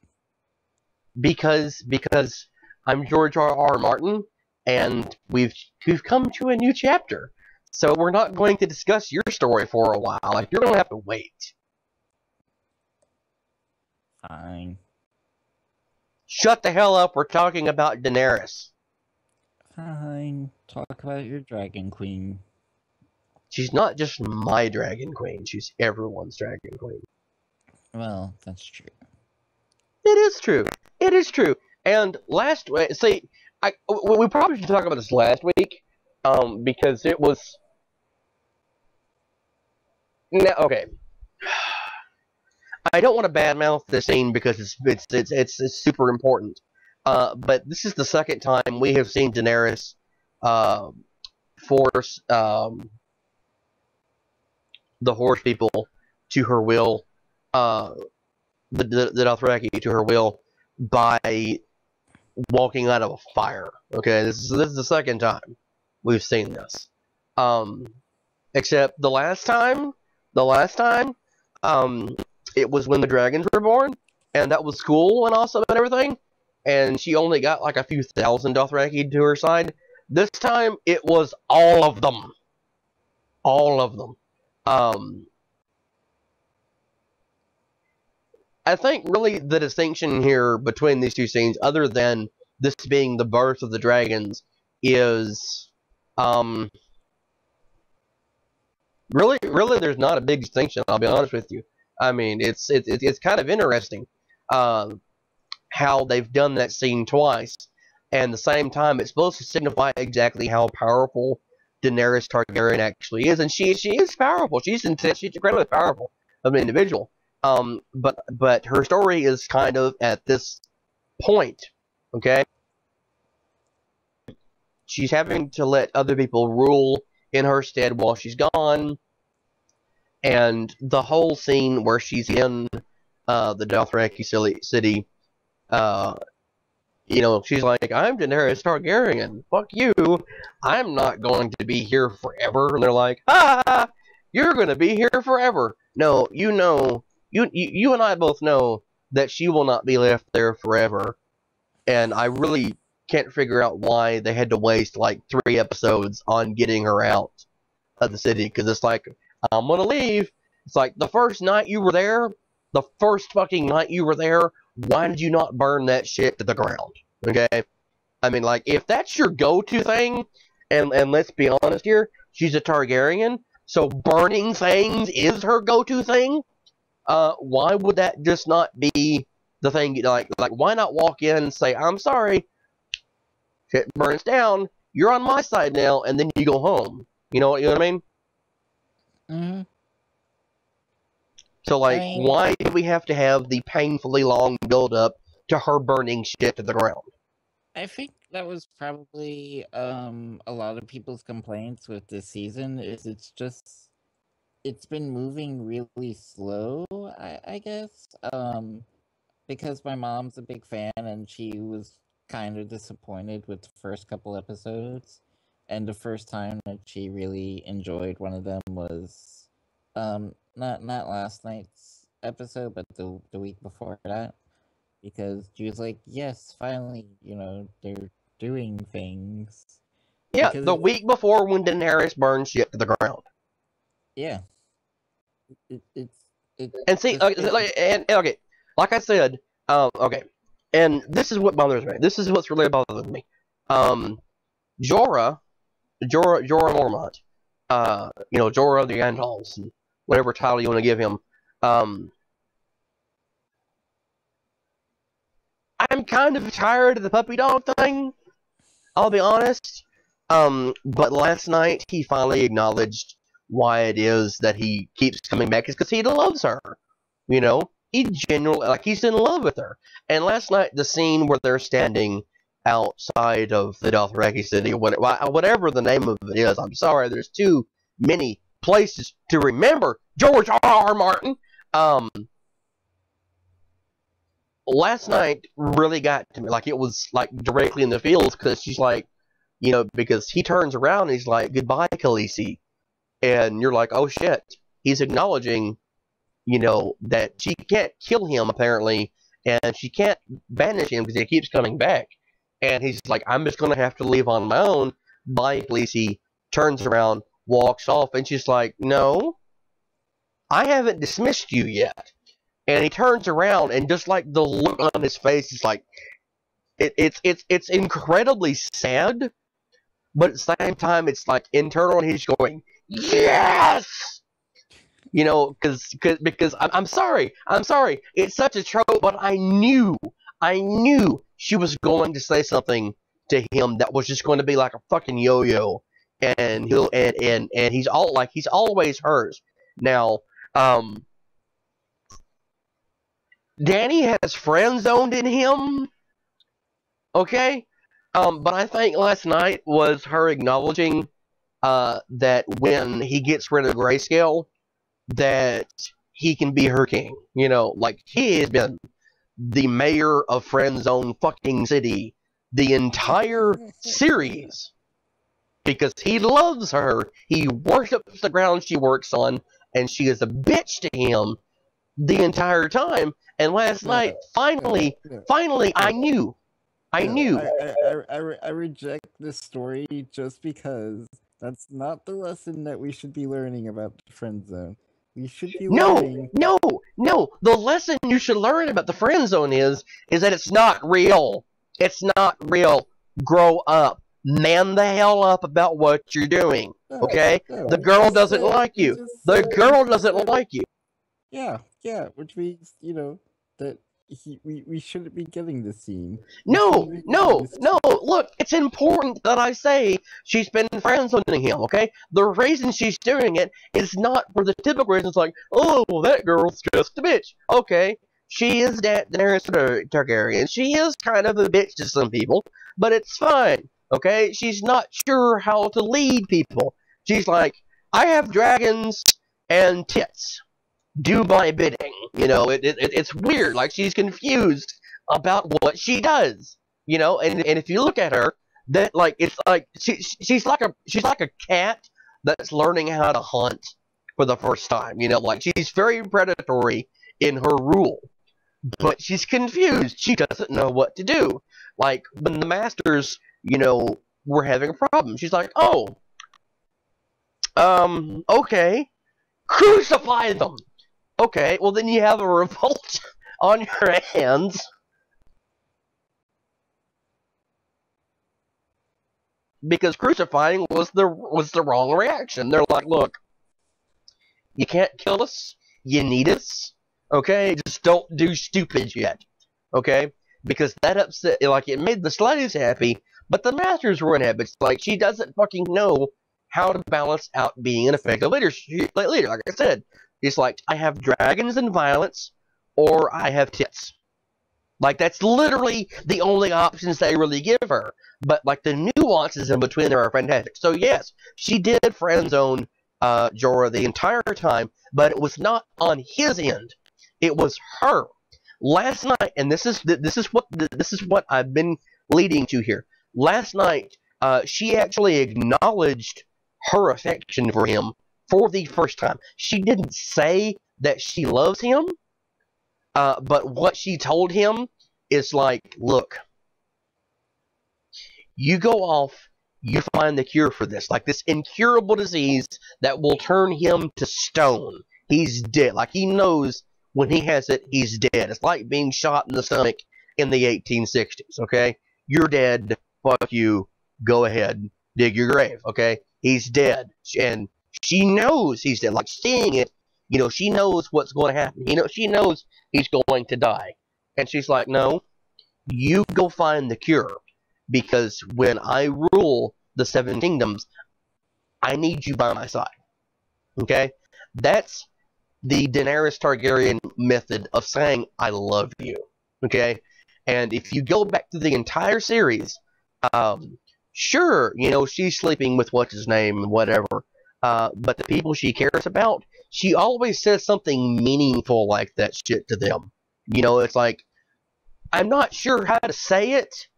because I'm George R. Martin, and we've come to a new chapter. So we're not going to discuss your story for a while. Like, you're going to have to wait. Fine. Shut the hell up. We're talking about Daenerys. Fine. Talk about your dragon queen. She's not just my dragon queen. She's everyone's dragon queen. Well, that's true. It is true. It is true. And last week, see, we probably should talk about this last week, because it was. Now, okay, I don't want to badmouth the scene because it's super important. But this is the second time we have seen Daenerys force the horse people to her will, the Dothraki to her will by walking out of a fire. Okay, this is the second time we've seen this. Except the last time, it was when the dragons were born, and that was cool and awesome and everything. And she only got like a few thousand Dothraki to her side. This time, it was all of them. All of them. I think really the distinction here between these two scenes, other than this being the birth of the dragons, is really there's not a big distinction. I'll be honest with you. I mean, it's kind of interesting how they've done that scene twice, and at the same time, it's supposed to signify exactly how powerful Daenerys Targaryen actually is, and she is powerful. She's incredibly powerful of an individual. But her story is kind of at this point, okay? She's having to let other people rule in her stead while she's gone, and the whole scene where she's in the Dothraki city, you know, she's like, I'm Daenerys Targaryen, fuck you, I'm not going to be here forever. And they're like, ah, you're going to be here forever. No, you know, you and I both know that she will not be left there forever. And I really can't figure out why they had to waste like 3 episodes on getting her out of the city. Because it's like, I'm going to leave. It's like, the first night you were there, the first fucking night you were there, why did you not burn that shit to the ground? Okay? I mean, like, if that's your go-to thing, and let's be honest here, she's a Targaryen, so burning things is her go-to thing, why would that just not be the thing? Like, why not walk in and say, I'm sorry, shit burns down, you're on my side now, and then you go home. You know what I mean? Mm-hmm. So, like, why do we have to have the painfully long build-up to her burning shit to the ground? I think that was probably a lot of people's complaints with this season, is it's been moving really slow, I guess. Because my mom's a big fan, and she was kind of disappointed with the first couple episodes. And the first time that she really enjoyed one of them was not last night's episode, but the week before that, because she was like, yes, finally, you know, they're doing things. Yeah, because the week before when Daenerys burned shit to the ground. Yeah. And see, okay, like I said, okay, and this is what bothers me. This is what's really bothering me. Jorah Mormont, you know, Jorah the Andals, whatever title you want to give him. I'm kind of tired of the puppy dog thing, I'll be honest. But last night he finally acknowledged why it is that he keeps coming back, is because he loves her. You know, he genuinely, like, he's in love with her. And last night, the scene where they're standing outside of the Dothraki city, whatever the name of it is, I'm sorry, there's too many places to remember. George R.R. Martin. Last night really got to me, like, it was like directly in the feels, because she's like, you know, because he turns around and he's like, goodbye, Khaleesi. And you're like, oh shit, he's acknowledging, you know, that she can't kill him apparently, and she can't banish him because he keeps coming back. And he's like, I'm just gonna have to leave on my own. Bye, Khaleesi. Turns around, walks off, and she's like, no, I haven't dismissed you yet. And he turns around, and just like the look on his face is like, it's incredibly sad, but at the same time, it's like internal, and he's going, yes! You know, because I'm sorry, it's such a trope, but I knew I knew she was going to say something to him that was just going to be like a fucking yo-yo, and he's always hers. Now, Danny has friend zoned in him, okay? But I think last night was her acknowledging that when he gets rid of Grayscale, that he can be her king. You know, like he has been the mayor of Friend Zone fucking city the entire series because he loves her. He worships the ground she works on, and she is a bitch to him the entire time. And last night, finally, I knew. I reject this story just because that's not the lesson that we should be learning about the friend zone. We should be learning. No. The lesson you should learn about the friend zone is that it's not real. It's not real. Grow up. Man the hell up about what you're doing. Okay? The girl doesn't like you. The girl doesn't like you. Yeah, which means, that we shouldn't be getting this scene. No, look, it's important that I say she's been friend-zoning him, okay? The reason she's doing it is not for the typical reasons like, oh, well, that girl's just a bitch. Okay, she is Daenerys Targaryen. She is kind of a bitch to some people, but it's fine, okay? She's not sure how to lead people. She's like, I have dragons and tits. Do my bidding. You know, it's weird. Like, she's confused about what she does. You know, and if you look at her, that like it's like she's like a cat that's learning how to hunt for the first time. You know, like she's very predatory in her rule, but she's confused. She doesn't know what to do. Like when the masters, were having a problem, she's like, oh, okay, crucify them. Okay, well then you have a revolt on your hands. Because crucifying was the wrong reaction. They're like, look, you can't kill us. You need us. Okay, just don't do stupid yet. Okay, because that upset, like it made the slaves happy, but the masters weren't happy. It's like she doesn't fucking know how to balance out being an effective leader. Like I said. It's like, I have dragons and violence, or I have tits. Like, that's literally the only options they really give her. But, like, the nuances in between there are fantastic. So, yes, she did friend zone Jorah the entire time, but it was not on his end. It was her. Last night, and this is what I've been leading to here. Last night, she actually acknowledged her affection for him for the first time. She didn't say that she loves him, but what she told him is like, look, you go off, you find the cure for this. Like this incurable disease that will turn him to stone. He's dead. Like he knows when he has it, he's dead. It's like being shot in the stomach in the 1860s, okay? You're dead, fuck you, go ahead, dig your grave, okay? He's dead. And she knows he's dead. Like, seeing it, she knows what's going to happen. She knows he's going to die. And she's like, no, you go find the cure. Because when I rule the Seven Kingdoms, I need you by my side. Okay? That's the Daenerys Targaryen method of saying, I love you. Okay? And if you go back to the entire series, sure, she's sleeping with what's-his-name and whatever. But the people she cares about, she always says something meaningful like that shit to them. It's like, I'm not sure how to say it,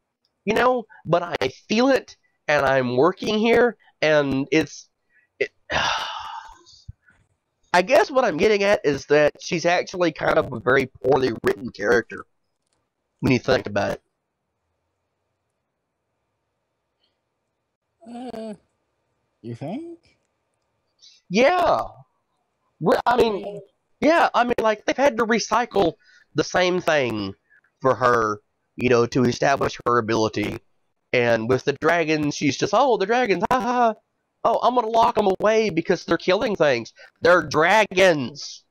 but I feel it, and I'm working here, and I guess what I'm getting at is that she's actually kind of a very poorly written character, when you think about it. You think? Yeah. I mean, like, they've had to recycle the same thing for her, to establish her ability. And with the dragons, she's just, oh, the dragons, haha. Oh, I'm gonna lock them away because they're killing things. They're dragons.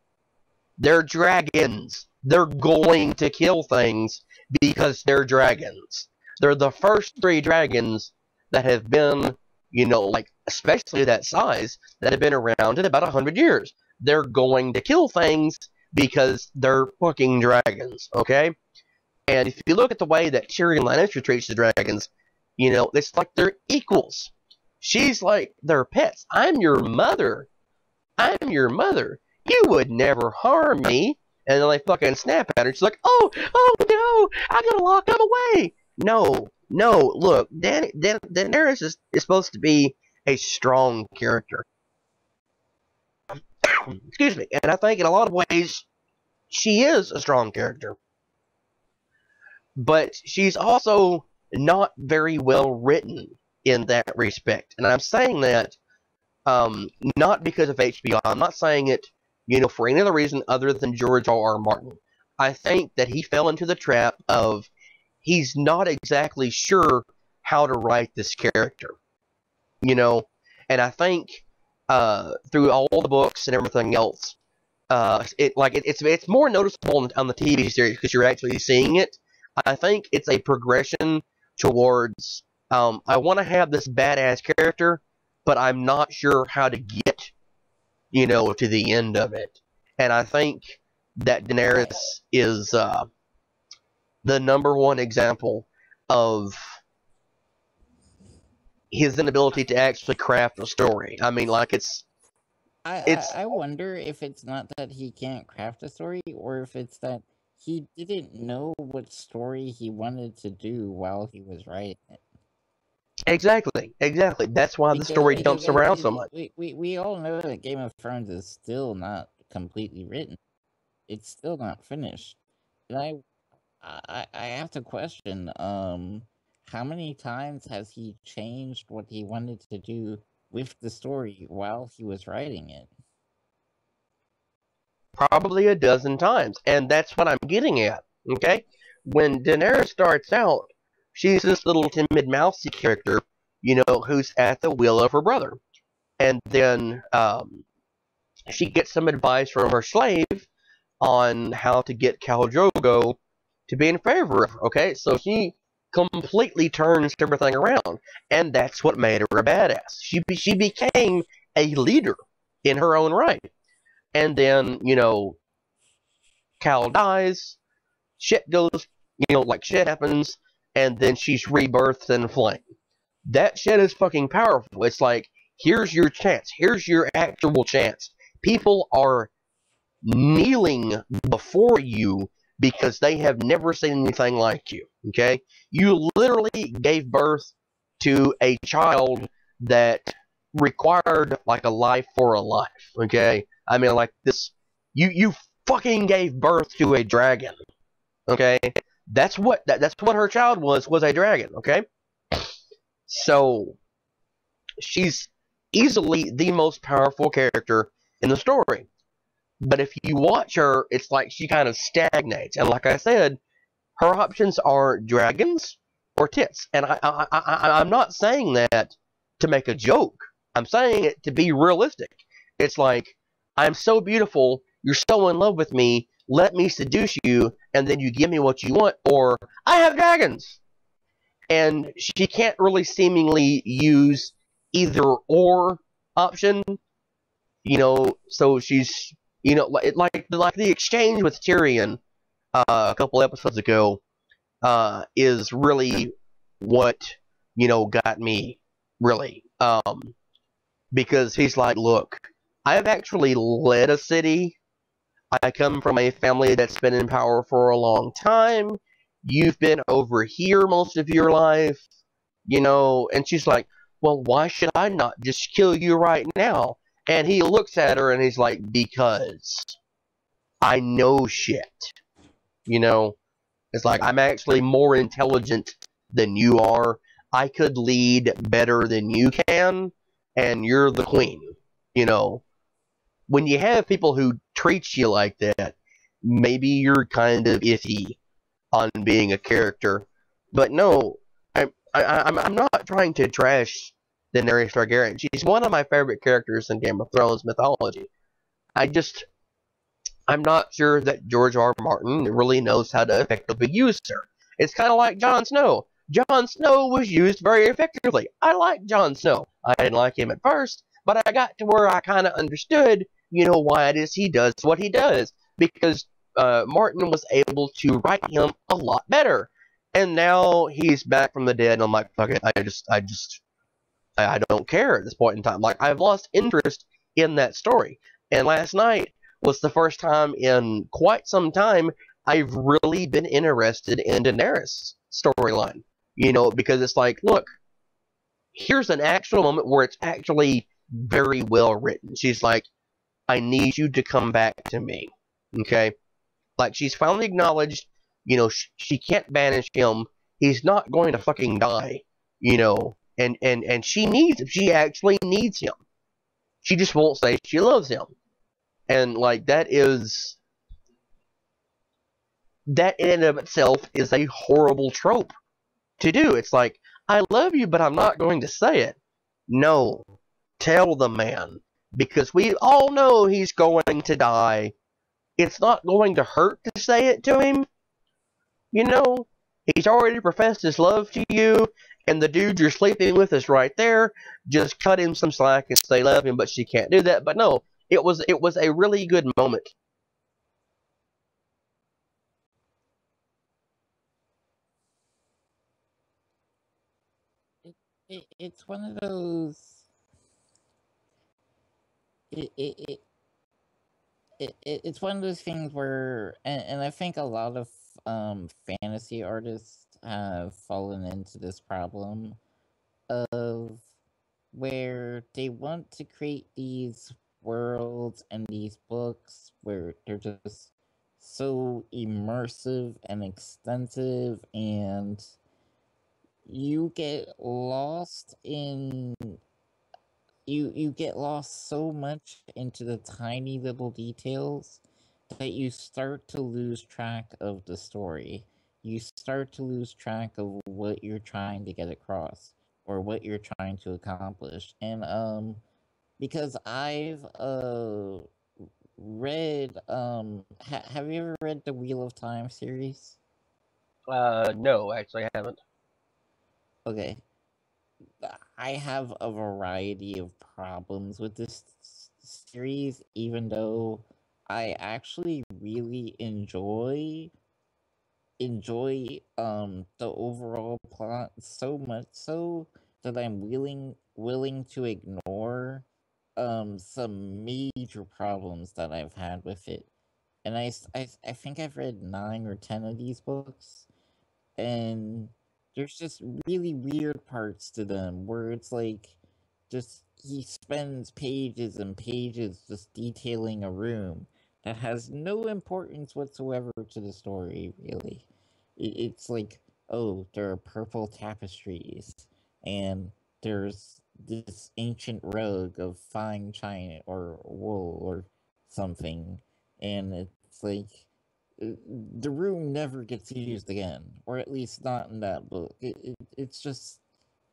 They're dragons. They're going to kill things. because they're dragons. They're the first 3 dragons that have been, like, especially that size, that have been around in about 100 years. They're going to kill things because they're fucking dragons, okay? And if you look at the way that Tyrion Lannister treats the dragons, it's like they're equals. She's like their pets. I'm your mother. I'm your mother. You would never harm me. And then they fucking snap at her. She's like, oh no, I gotta lock him away. No, look, Daenerys is supposed to be a strong character. Excuse me. And I think in a lot of ways, she is a strong character. But she's also not very well written in that respect. And I'm saying that not because of HBO. I'm not saying it, for any other reason other than George R.R. Martin. I think that he fell into the trap of he's not exactly sure how to write this character. And I think through all the books and everything else, it's more noticeable on the TV series because you're actually seeing it. I think it's a progression towards I want to have this badass character, but I'm not sure how to get, to the end of it. And I think that Daenerys is the #1 example of his inability to actually craft a story. I mean, like, I wonder if it's not that he can't craft a story, or if it's that he didn't know what story he wanted to do while he was writing it. Exactly. That's why the story jumps around so much. We all know that Game of Thrones is still not completely written. It's still not finished. And I have to question, how many times has he changed what he wanted to do with the story while he was writing it? Probably a dozen times. And that's what I'm getting at, okay? When Daenerys starts out, she's this little timid, mousy character, who's at the will of her brother. And then she gets some advice from her slave on how to get Khal Drogo to be in favor of her, okay? So she completely turns everything around. And that's what made her a badass. She became a leader in her own right. And then, Khal dies, shit goes, shit happens, and then she's rebirthed in flame. That shit is fucking powerful. It's like, here's your chance. Here's your actual chance. People are kneeling before you because they have never seen anything like you, okay? You literally gave birth to a child that required, like, a life for a life, okay? I mean, like, this, you fucking gave birth to a dragon, okay? That's what her child was a dragon, okay? So, she's easily the most powerful character in the story. But if you watch her, it's like she kind of stagnates. And like I said, her options are dragons or tits. And I'm not saying that to make a joke. I'm saying it to be realistic. It's like, I'm so beautiful, you're so in love with me, let me seduce you, and then you give me what you want, or I have dragons! And she can't really seemingly use either or option, so she's, like the exchange with Tyrion a couple episodes ago is really what, got me, really. Because he's like, look, I've actually led a city. I come from a family that's been in power for a long time. You've been over here most of your life, and she's like, well, why should I not just kill you right now? And he looks at her and he's like, because I know shit. It's like, I'm actually more intelligent than you are. I could lead better than you can, and you're the queen. When you have people who treat you like that, maybe you're kind of iffy on being a character. But no, I'm not trying to trash Daenerys Targaryen. She's one of my favorite characters in Game of Thrones mythology. I'm not sure that George R. R. Martin really knows how to effectively use her. It's kind of like Jon Snow. Jon Snow was used very effectively. I like Jon Snow. I didn't like him at first, but I got to where I kind of understood, why it is he does what he does. Because Martin was able to write him a lot better. And now he's back from the dead, and I'm like, fuck it, I don't care at this point in time. Like, I've lost interest in that story. And last night was the first time in quite some time I've really been interested in Daenerys' storyline. Because it's like, look, here's an actual moment where it's actually very well written. She's like, I need you to come back to me. Okay? Like, she's finally acknowledged, she can't banish him. He's not going to fucking die. And she needs him. She actually needs him. She just won't say she loves him. And, like, that in and of itself is a horrible trope to do. It's like, I love you, but I'm not going to say it. No. Tell the man. Because we all know he's going to die. It's not going to hurt to say it to him. He's already professed his love to you, and the dude you're sleeping with is right there. Just cut him some slack and say love him, but she can't do that. But no, it was a really good moment. It's one of those. It's one of those things where, and I think a lot of fantasy artists have fallen into this problem of where they want to create these worlds and these books where they're just so immersive and extensive, and you get lost in you get lost so much into the tiny little details that you start to lose track of the story. You start to lose track of what you're trying to get across or what you're trying to accomplish. And because I've read have you ever read the Wheel of Time series? No, actually I haven't. Okay. I have a variety of problems with this series, even though I actually really enjoy the overall plot so much so that I'm willing to ignore some major problems that I've had with it. And I think I've read 9 or 10 of these books, and there's just really weird parts to them where it's like just he spends pages and pages just detailing a room that has no importance whatsoever to the story, really. It's like, oh, there are purple tapestries, and there's this ancient rug of fine china or wool or something, and it's like the room never gets used again, or at least not in that book. It's just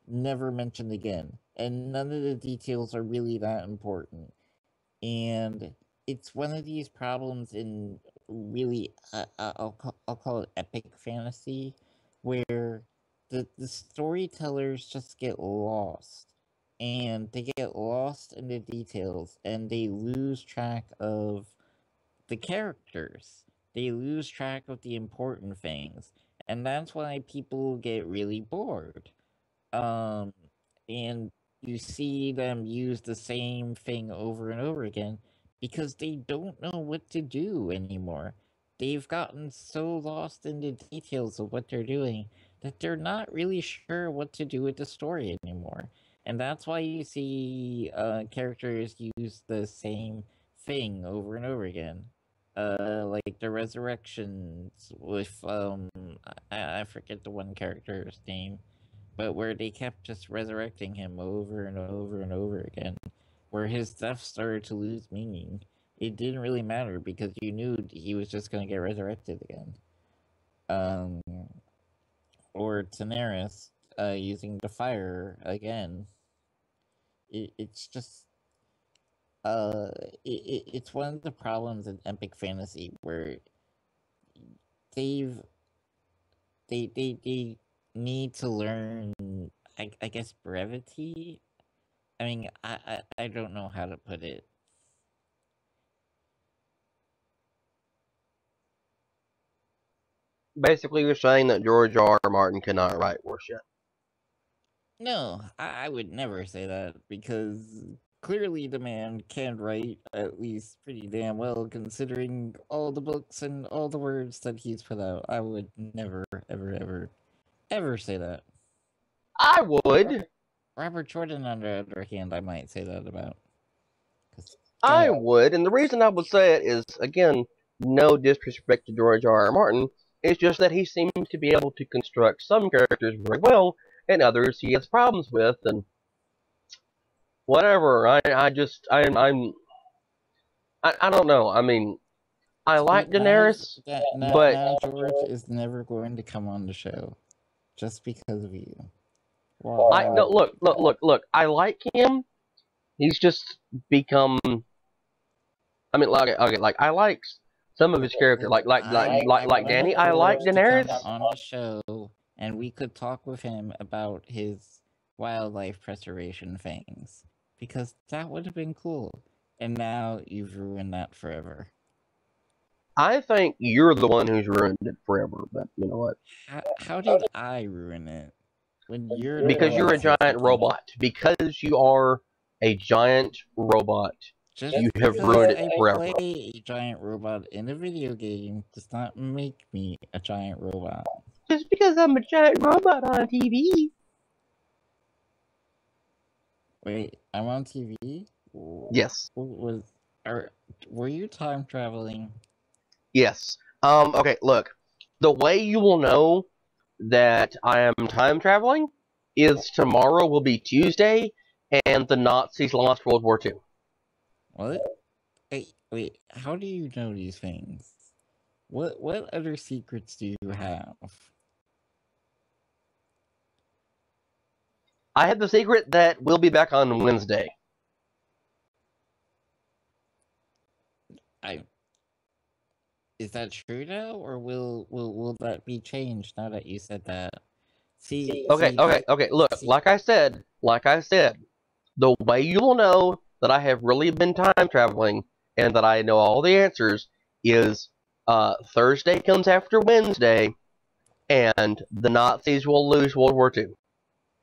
never mentioned again, and none of the details are really that important. And it's one of these problems in really, I'll call it epic fantasy, where the storytellers just get lost. And they get lost in the details, and they lose track of the characters. They lose track of the important things. And that's why people get really bored. Um, and you see them use the same thing over and over again because they don't know what to do anymore. They've gotten so lost in the details of what they're doing that they're not really sure what to do with the story anymore. And that's why you see characters use the same thing over and over again. Like the resurrections with I forget the one character's name, but where they kept just resurrecting him over and over and over again, where his death started to lose meaning. It didn't really matter because you knew he was just going to get resurrected again. Um, or Daenerys using the fire again. It's just it's one of the problems in epic fantasy where they've they need to learn, I guess, brevity. I mean, I don't know how to put it. Basically, you're saying that George R. R. Martin cannot write worse yet. No, I would never say that, because clearly the man can write at least pretty damn well, considering all the books and all the words that he's put out. I would never, ever say that. I would. Robert Jordan, on the other hand, I might say that about. I would, and the reason I would say it is, again, no disrespect to George R. R. Martin. It's just that he seems to be able to construct some characters very well, and others he has problems with, and whatever. I don't know. I mean, I like Daenerys, but now George is never going to come on the show just because of you. Well, no, look. I like him. He's just become. I mean, like I like some of his character, like Danny. I like Daenerys. On the show, and we could talk with him about his wildlife preservation things, because that would have been cool. And now you've ruined that forever. I think you're the one who's ruined it forever. But you know what? How did I ruin it? Because you're a giant robot. Because you are a giant robot. You have ruined it forever. I play a giant robot in a video game does not make me a giant robot. Just because I'm a giant robot on TV. Wait, I'm on TV? Yes. Were you time traveling? Yes. Okay, look. The way you will know that I am time traveling is tomorrow will be Tuesday, and the Nazis lost World War II. What? Wait, how do you know these things? What other secrets do you have? I have the secret that we'll be back on Wednesday. Is that true now, or will that be changed now that you said that? Okay. Look, like I said, the way you will know that I have really been time traveling and that I know all the answers is Thursday comes after Wednesday, and the Nazis will lose World War II.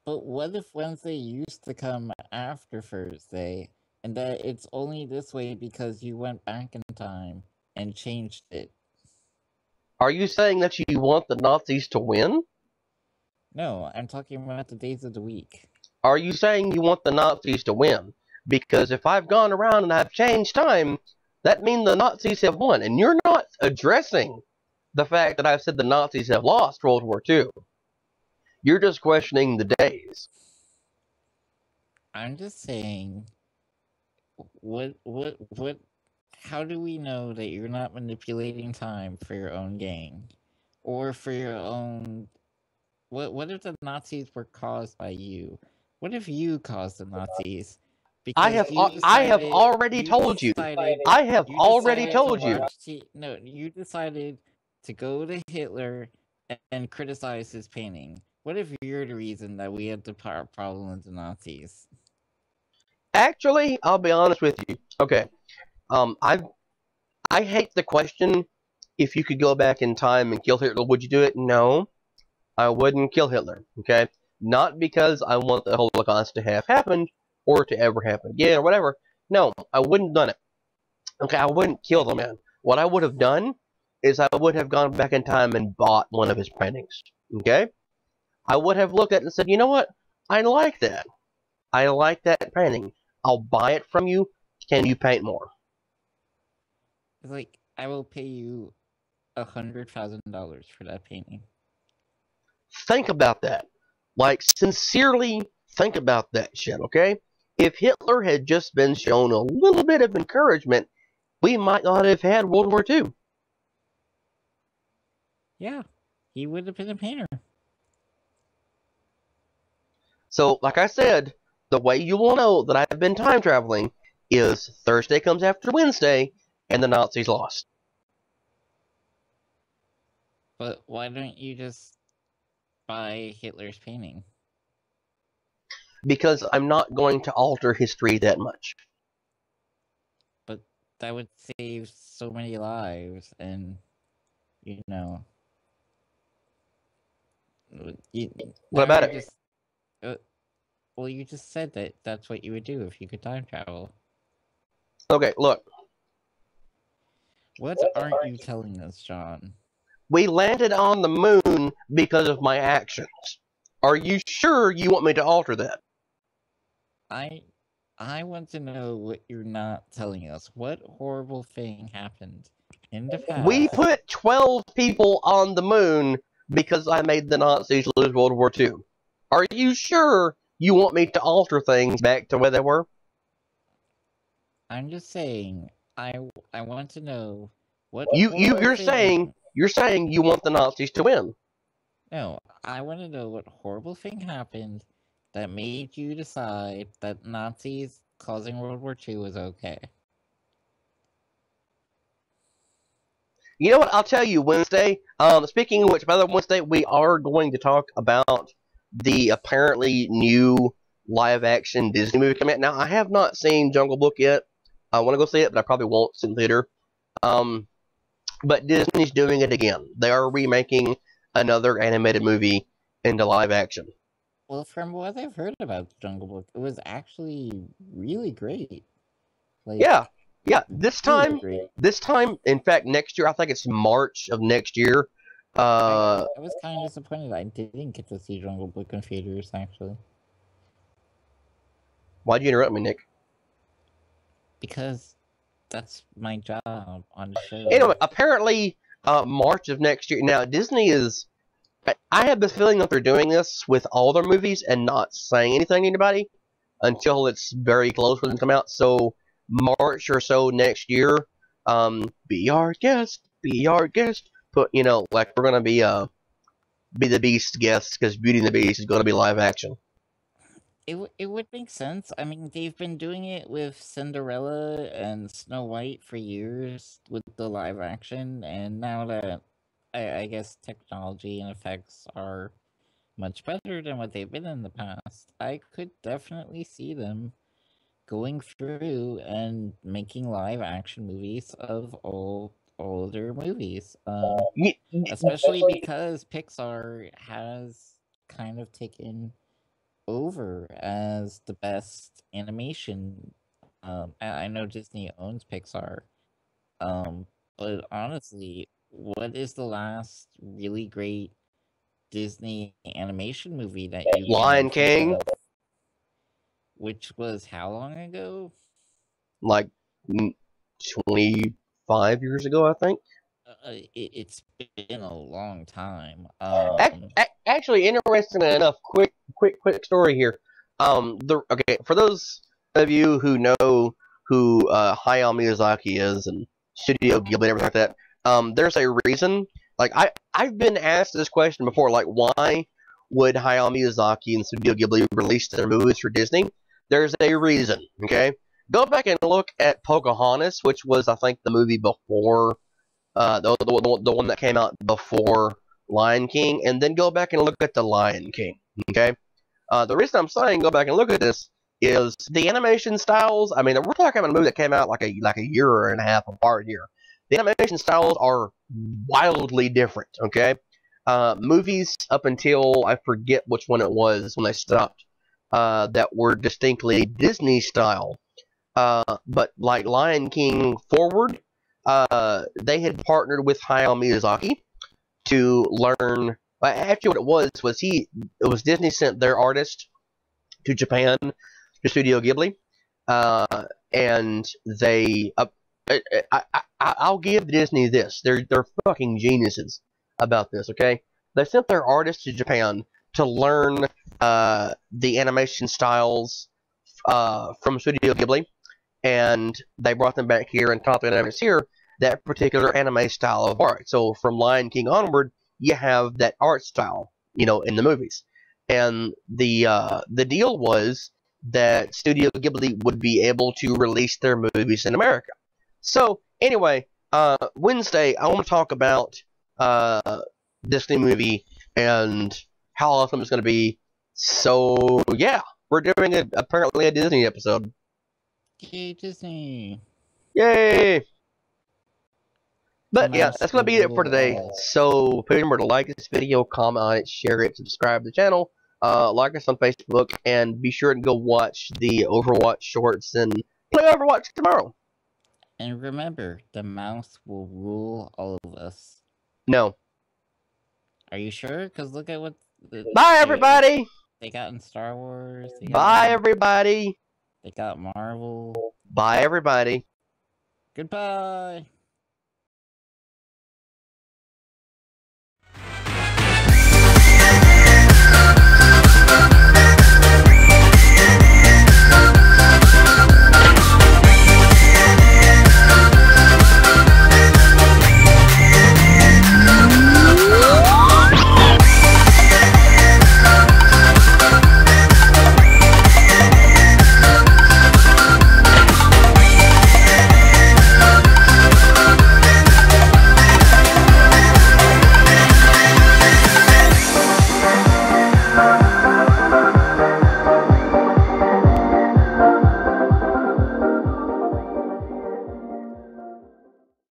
But what if Wednesday used to come after Thursday, and that it's only this way because you went back in time and changed it? Are you saying that you want the Nazis to win? No, I'm talking about the days of the week. Are you saying you want the Nazis to win? Because if I've gone around and I've changed time, that means the Nazis have won. And you're not addressing the fact that I've said the Nazis have lost World War II. You're just questioning the days. I'm just saying, how do we know that you're not manipulating time for your own gain? Or for your own... What if the Nazis were caused by you? What if you caused the Nazis? I have already told you. I have already told you. No, you decided to go to Hitler and criticize his painting. What if you're the reason that we had the problem with the Nazis? Actually, I'll be honest with you. Okay, I hate the question. If you could go back in time and kill Hitler, would you do it? No, I wouldn't kill Hitler. Okay, not because I want the Holocaust to have happened or to ever happen again or whatever. No, I wouldn't have done it. Okay, I wouldn't kill the man. What I would have done is I would have gone back in time and bought one of his paintings. Okay? I would have looked at it and said, you know what? I like that. I like that painting. I'll buy it from you. Can you paint more? It's like, I will pay you $100,000 for that painting. Think about that. Like, sincerely think about that shit, okay? If Hitler had just been shown a little bit of encouragement, we might not have had World War II. Yeah, he would have been a painter. So, like I said, the way you will know that I've been time traveling is Thursday comes after Wednesday, and the Nazis lost. But why don't you just by Hitler's painting? Because I'm not going to alter history that much. But that would save so many lives, and you know. What about it? Well, you just said that that's what you would do if you could time travel. Okay, look. What aren't you telling us, John? We landed on the moon because of my actions. Are you sure you want me to alter that? I want to know what you're not telling us. What horrible thing happened in the past? We put 12 people on the moon because I made the Nazis lose World War II. Are you sure you want me to alter things back to where they were? I'm just saying, I want to know what you're saying you want the Nazis to win. No, I want to know what horrible thing happened that made you decide that Nazis causing World War II was okay. You know what? I'll tell you Wednesday. Speaking of which, by the way, Wednesday, we are going to talk about the apparently new live-action Disney movie coming out. Now, I have not seen Jungle Book yet. I want to go see it, but I probably won't see it later. But Disney's doing it again. They are remaking another animated movie into live action. Well, from what I've heard about Jungle Book, it was actually really great. Like, yeah. This time, in fact, next year, I think it's March of next year. I was kind of disappointed I didn't get to see Jungle Book in theaters, actually. Why'd you interrupt me, Nick? Because that's my job on the show. Anyway, apparently, March of next year. Now, Disney is... I have the feeling that they're doing this with all their movies and not saying anything to anybody until it's very close for them to come out. So, March or so next year, be our guest. But, like, we're going to be the Beast guests because Beauty and the Beast is going to be live action. It would make sense. I mean, they've been doing it with Cinderella and Snow White for years with the live action, and now that I guess technology and effects are much better than what they've been in the past, I could definitely see them going through and making live action movies of all their movies. Especially because Pixar has kind of taken over as the best animation. I know Disney owns Pixar, but honestly, what is the last really great Disney animation movie that you Lion King, which was how long ago? Like 25 years ago, I think. It's been a long time. Actually, interestingly enough, quick story here. For those of you who know who Hayao Miyazaki is and Studio Ghibli and everything like that, there's a reason. Like I've been asked this question before, like why would Hayao Miyazaki and Studio Ghibli release their movies for Disney? There's a reason. Okay, go back and look at Pocahontas, which was I think the movie before. The one that came out before Lion King, and then go back and look at the Lion King. Okay, the reason I'm saying go back and look at this is the animation styles. I mean, we're talking about a movie that came out like a year and a half apart here. The animation styles are wildly different. Okay, movies up until I forget which one it was when they stopped that were distinctly Disney style, but like Lion King forward. They had partnered with Hayao Miyazaki to learn. Actually, what it was Disney sent their artist to Japan to Studio Ghibli, and they. I'll give Disney this. They're fucking geniuses about this. Okay, they sent their artist to Japan to learn the animation styles from Studio Ghibli. And they brought them back here and taught the animators here that particular anime style of art. So from Lion King onward, you have that art style, in the movies. And the deal was that Studio Ghibli would be able to release their movies in America. So anyway, Wednesday I want to talk about Disney movie and how awesome it's going to be. So yeah, we're doing apparently a Disney episode. Yay, Disney! Yay! But yeah, Mouse that's going to be it for today. rule all. So remember to like this video, comment on it, share it, subscribe to the channel, like us on Facebook, and be sure to go watch the Overwatch shorts and play Overwatch tomorrow. And remember, the mouse will rule all of us. No. Are you sure? Because look at what... Bye, everybody! They got in Star Wars. Bye, everybody! They got Marvel. Bye, everybody! Goodbye!